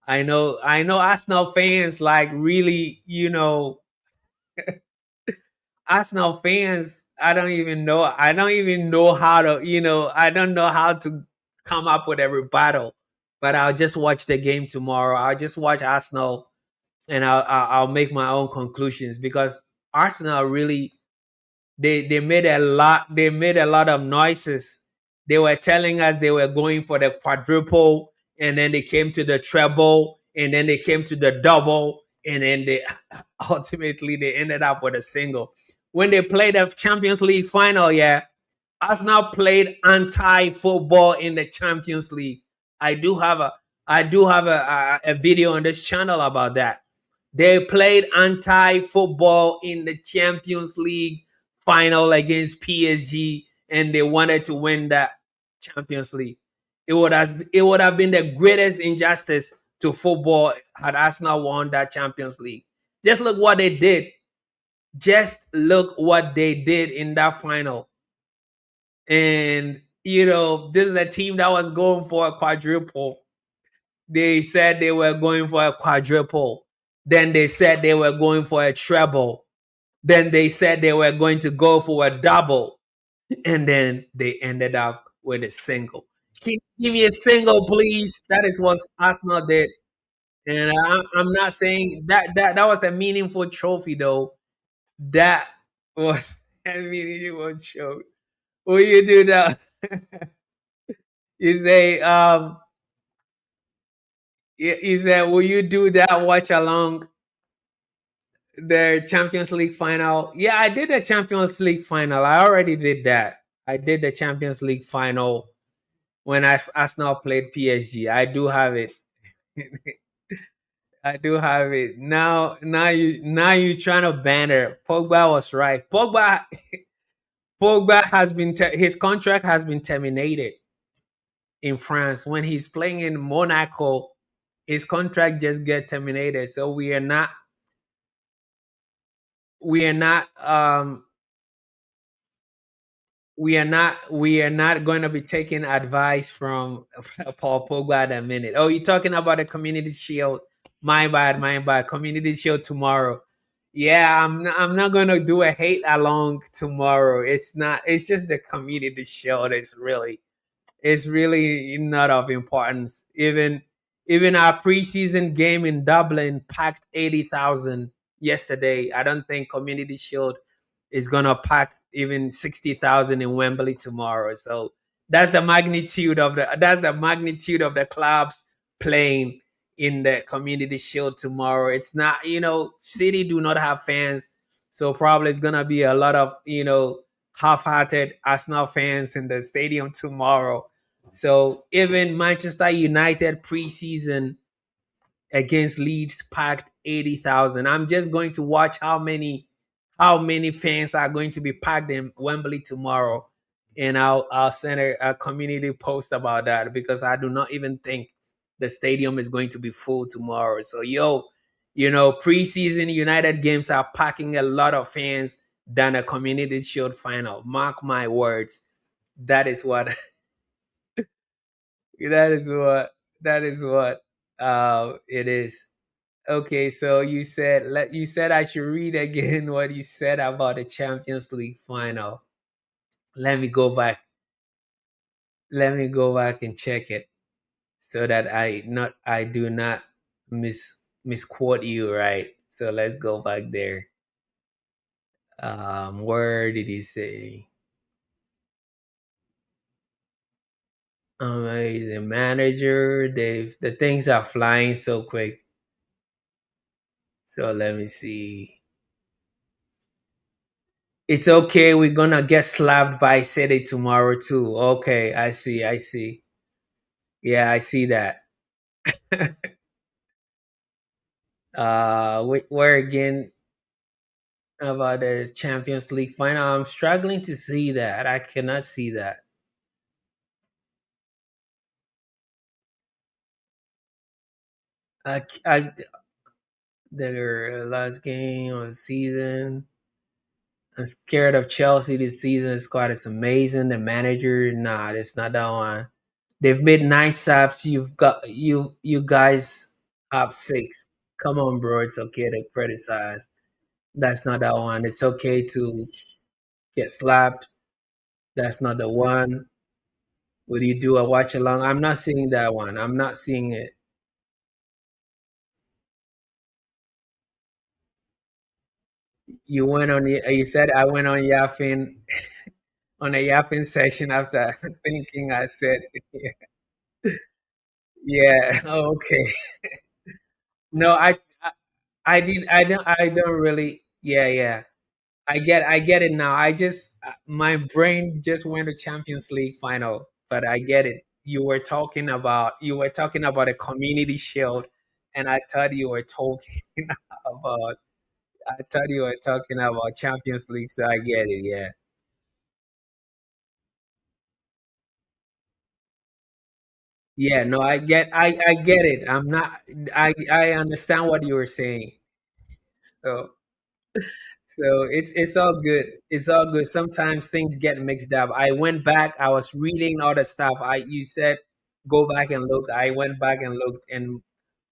I know Arsenal fans like really, Arsenal fans, I don't even know how to, I don't know how to come up with a rebuttal. But I'll just watch the game tomorrow. I'll just watch Arsenal, and I'll make my own conclusions, because Arsenal really, they made a lot of noises. They were telling us they were going for the quadruple, and then they came to the treble, and then they came to the double, and then they ultimately they ended up with a single. When they played the Champions League final, yeah, Arsenal played anti-football in the Champions League. I do have I do have a video on this channel about that. They played anti-football in the Champions League final against PSG, and they wanted to win that Champions League. It would have been the greatest injustice to football had Arsenal won that Champions League. Just look what they did. Just look what they did in that final. And this is a team that was going for a quadruple. They said they were going for a quadruple. Then they said they were going for a treble. Then they said they were going to go for a double. And then they ended up with a single. Can you give me a single, please? That is what Arsenal did. And I'm not saying that was a meaningful trophy, though. That was a meaningful trophy. Will you do that? Is they is that will you do that watch along the Champions League final? Yeah, I did the Champions League final. I already did that. I did the Champions League final when Arsenal played PSG. I do have it. I do have it. Now you trying to banter. Pogba was right. Pogba has been his contract has been terminated in France. When he's playing in Monaco, his contract just get terminated. So we are not we are not going to be taking advice from Paul Pogba at a minute. Oh, you're talking about a community shield. My bad, my bad. Community shield tomorrow. Yeah, I'm not gonna do a hate along tomorrow. It's just the community shield. It's really not of importance. Even our preseason game in Dublin packed 80,000 yesterday. I don't think Community Shield is gonna pack even 60,000 in Wembley tomorrow. So that's the magnitude of the clubs playing in the Community Shield tomorrow. It's not, City do not have fans, so probably it's gonna be a lot of half-hearted Arsenal fans in the stadium tomorrow. So even Manchester United preseason against Leeds packed 80,000. I'm just going to watch how many fans are going to be packed in Wembley tomorrow, and I'll send a community post about that because I do not even think the stadium is going to be full tomorrow. So preseason United games are packing a lot of fans than a Community Shield final. Mark my words. That is what that is what it is. Okay, so you said I should read again what you said about the Champions League final. Let me go back. Let me go back and check it so that I do not misquote you, right? So let's go back there. Where did he say? He's a manager. The things are flying so quick. So let me see. It's okay. We're gonna get slapped by City tomorrow too. Okay, I see. I see. Yeah, I see that. Where again about the Champions League final? I'm struggling to see that. I cannot see that. I their last game of the season. I'm scared of Chelsea this season. The squad is amazing. The manager, nah, it's not that one. They've made 9 subs. You guys have 6. Come on, bro. It's okay to criticize. That's not that one. It's okay to get slapped. That's not the one. Will you do a watch along? I'm not seeing that one. I'm not seeing it. You said I went on yapping on a yapping session after thinking I said yeah. Oh, okay. No, I don't really. Yeah, yeah. I get it now. My brain just went to Champions League final, but I get it. you were talking about a community shield, and I thought you were talking about I thought you were talking about Champions League. So I get it. Yeah. Yeah, no, I get it. I'm not I understand what you were saying. So it's all good. It's all good. Sometimes things get mixed up. I went back, I was reading all the stuff. I You said go back and look. I went back and looked, and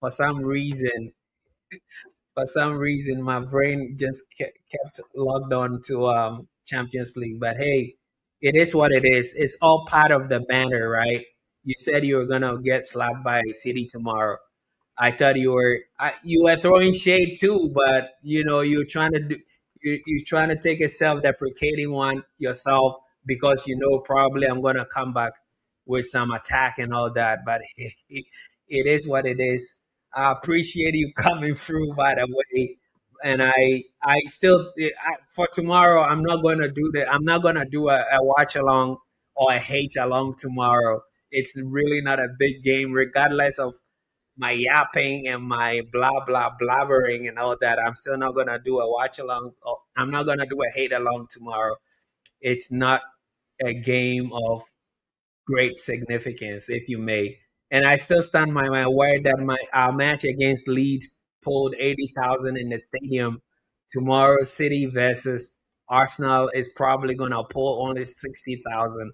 for some reason my brain just kept logged on to Champions League. But hey, it is what it is. It's all part of the banner, right? You said you were gonna get slapped by City tomorrow. I thought you were throwing shade too, but you're trying to do you're trying to take a self-deprecating one yourself, because probably I'm gonna come back with some attack and all that. But it is what it is. I appreciate you coming through, by the way. And I still for tomorrow, I'm not gonna do a watch along or a hate along tomorrow. It's really not a big game, regardless of my yapping and my blah blah blabbering and all that. I'm still not gonna do a watch along. Or I'm not gonna do a hate along tomorrow. It's not a game of great significance, if you may. And I still stand by my word that my our match against Leeds pulled 80,000 in the stadium. Tomorrow, City versus Arsenal is probably gonna pull only 60,000.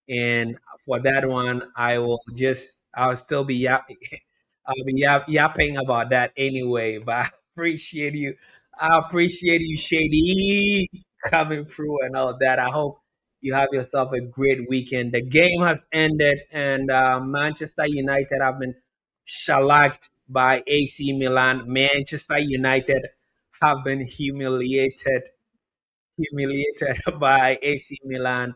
And for that one, I'll still be yapping about that anyway. But I appreciate you, Shady, coming through and all that. I hope you have yourself a great weekend. The game has ended, and Manchester United have been shellacked by AC Milan. Manchester United have been humiliated by AC Milan,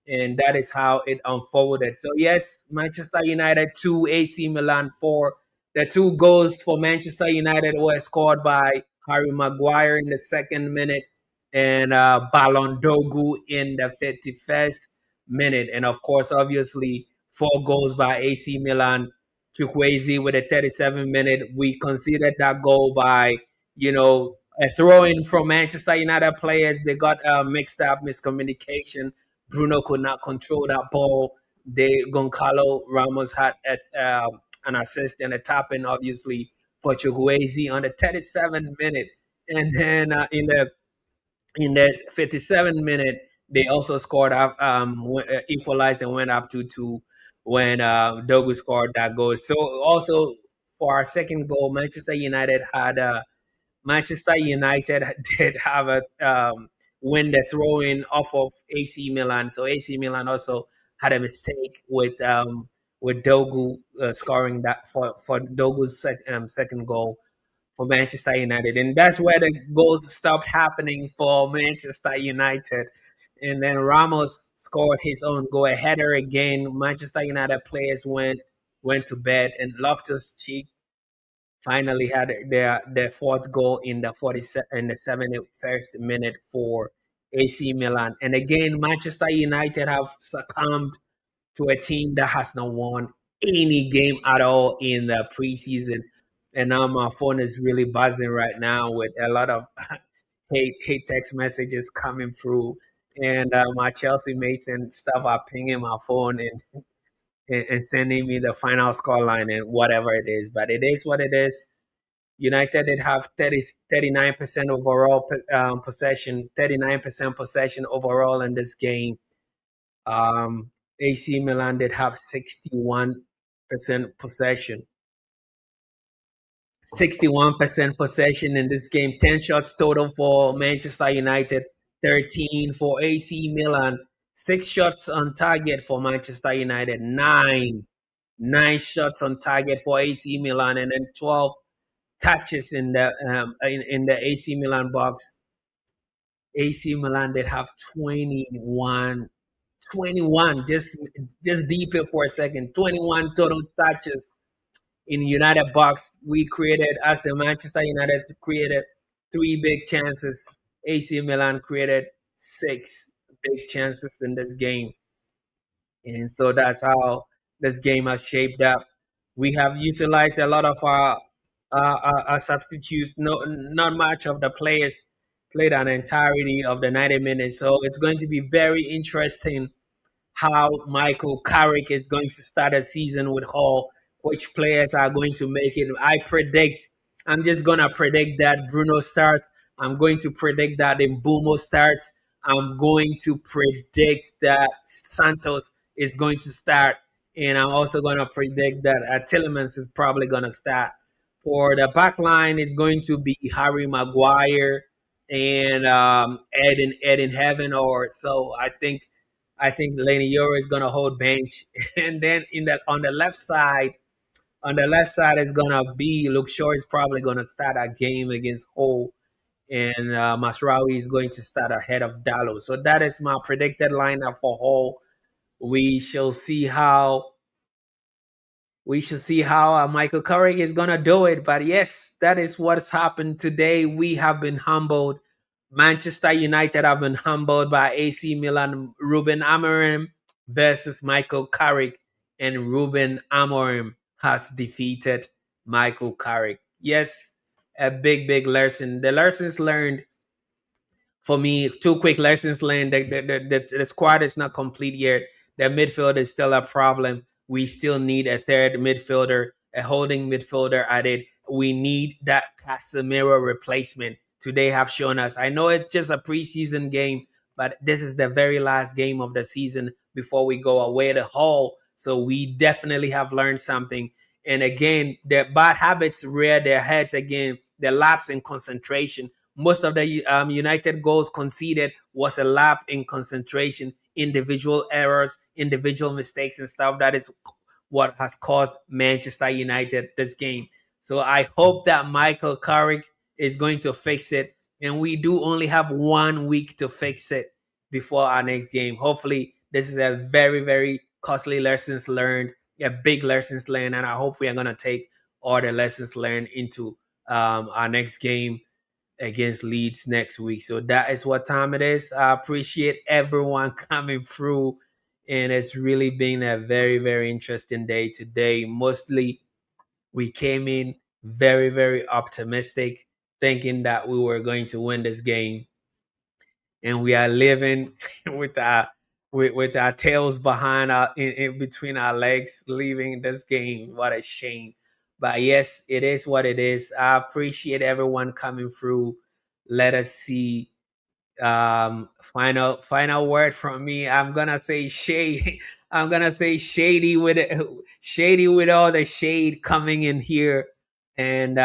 and that is how it unfolded. So yes, Manchester United 2, AC Milan 4. The two goals for Manchester United were scored by Harry Maguire in the second minute and Ballon Dogu in the 51st minute, and of course, obviously, four goals by AC Milan. Chukwueze with a 37 minute. We conceded that goal by a throw in from Manchester United players. They got mixed up, miscommunication. Bruno could not control that ball. Goncalo Ramos had an assist and a tap in, obviously, for Chukwueze on the 37th minute. And then in the 57th minute, they also scored up, equalized and went up to 2 when Dogu scored that goal. So also for our second goal, Manchester United did have a win the throw in off of AC Milan. So AC Milan also had a mistake with Dogu scoring that for Dogu's second goal for Manchester United, and that's where the goals stopped happening for Manchester United. And then Ramos scored his own goal, a header again. Manchester United players went to bed, and Loftus Cheek finally had their fourth goal in the 71st minute for AC Milan. And again, Manchester United have succumbed to a team that has not won any game at all in the preseason. And now my phone is really buzzing right now with a lot of hate text messages coming through. And my Chelsea mates and stuff are pinging my phone and sending me the final score line and whatever it is. But it is what it is. United did have 39% overall possession, 39% possession overall in this game. AC Milan did have 61% possession. 61% possession in this game. 10 shots total for Manchester United, 13 for AC Milan. 6 shots on target for Manchester United, nine shots on target for AC Milan, and then 12 touches in the AC Milan box. AC Milan did have 21, just deep it for a second. 21 total touches in United box. We created, as the Manchester United created 3 big chances. AC Milan created 6 big chances in this game. And so that's how this game has shaped up. We have utilized a lot of our substitutes. No, not much of the players played an entirety of the 90 minutes. So it's going to be very interesting how Michael Carrick is going to start a season with Hull, which players are going to make it. I'm just going to predict that Bruno starts. I'm going to predict that Mbumo starts. I'm going to predict that Santos is going to start. And I'm also going to predict that Tillemans is probably going to start. For the back line, it's going to be Harry Maguire and Ed in Heaven or so. I think Lenny Euro is gonna hold bench, and then in the on the left side is gonna be Luke Shaw is probably gonna start a game against Hull, and Masraoui is going to start ahead of Dallo. So that is my predicted lineup for Hull. We shall see how Michael Carrick is gonna do it. But yes, that is what's happened today. We have been humbled. Manchester United have been humbled by AC Milan. Rúben Amorim versus Michael Carrick, and Rúben Amorim has defeated Michael Carrick. Yes, a big lesson. The lessons learned for me, two quick lessons learned. The squad is not complete yet. The midfield is still a problem. We still need a third midfielder, a holding midfielder at it. We need that Casemiro replacement. Today have shown us. I know it's just a preseason game, but this is the very last game of the season before we go away to Hull. So we definitely have learned something. And again, their bad habits rear their heads again. The lapse in concentration. Most of the United goals conceded was a lap in concentration, individual errors, individual mistakes, and stuff. That is what has caused Manchester United this game. So I hope that Michael Carrick is going to fix it. And we do only have 1 week to fix it before our next game. Hopefully, this is a very costly lessons learned, a big lessons learned. And I hope we are going to take all the lessons learned into our next game against Leeds next week. So that is what time it is. I appreciate everyone coming through, and it's really been a very interesting day today. Mostly we came in very optimistic, thinking that we were going to win this game, and we are living with our tails behind in between our legs, leaving this game. What a shame. But yes, it is what it is. I appreciate everyone coming through. Let us see. Final word from me. I'm gonna say shade. I'm gonna say shady with it, shady with all the shade coming in here. And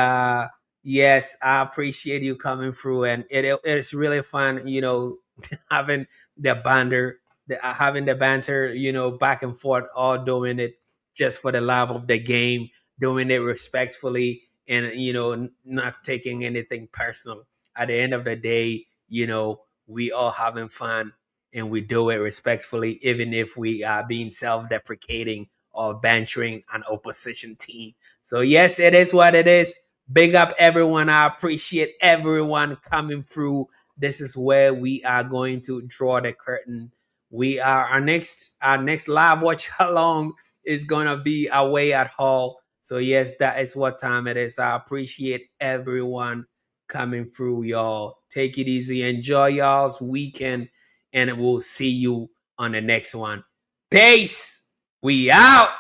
yes, I appreciate you coming through, and it's really fun, having the banter, having the banter, back and forth, all doing it just for the love of the game, doing it respectfully, and not taking anything personal. At the end of the day, we all having fun, and we do it respectfully, even if we are being self-deprecating or bantering an opposition team. So yes, it is what it is. Big up everyone. I appreciate everyone coming through. This is where we are going to draw the curtain. We are our next live watch along is gonna be away at Hull. So yes, that is what time it is. I appreciate everyone coming through, y'all. Take it easy. Enjoy y'all's weekend, and we'll see you on the next one. Peace. We out.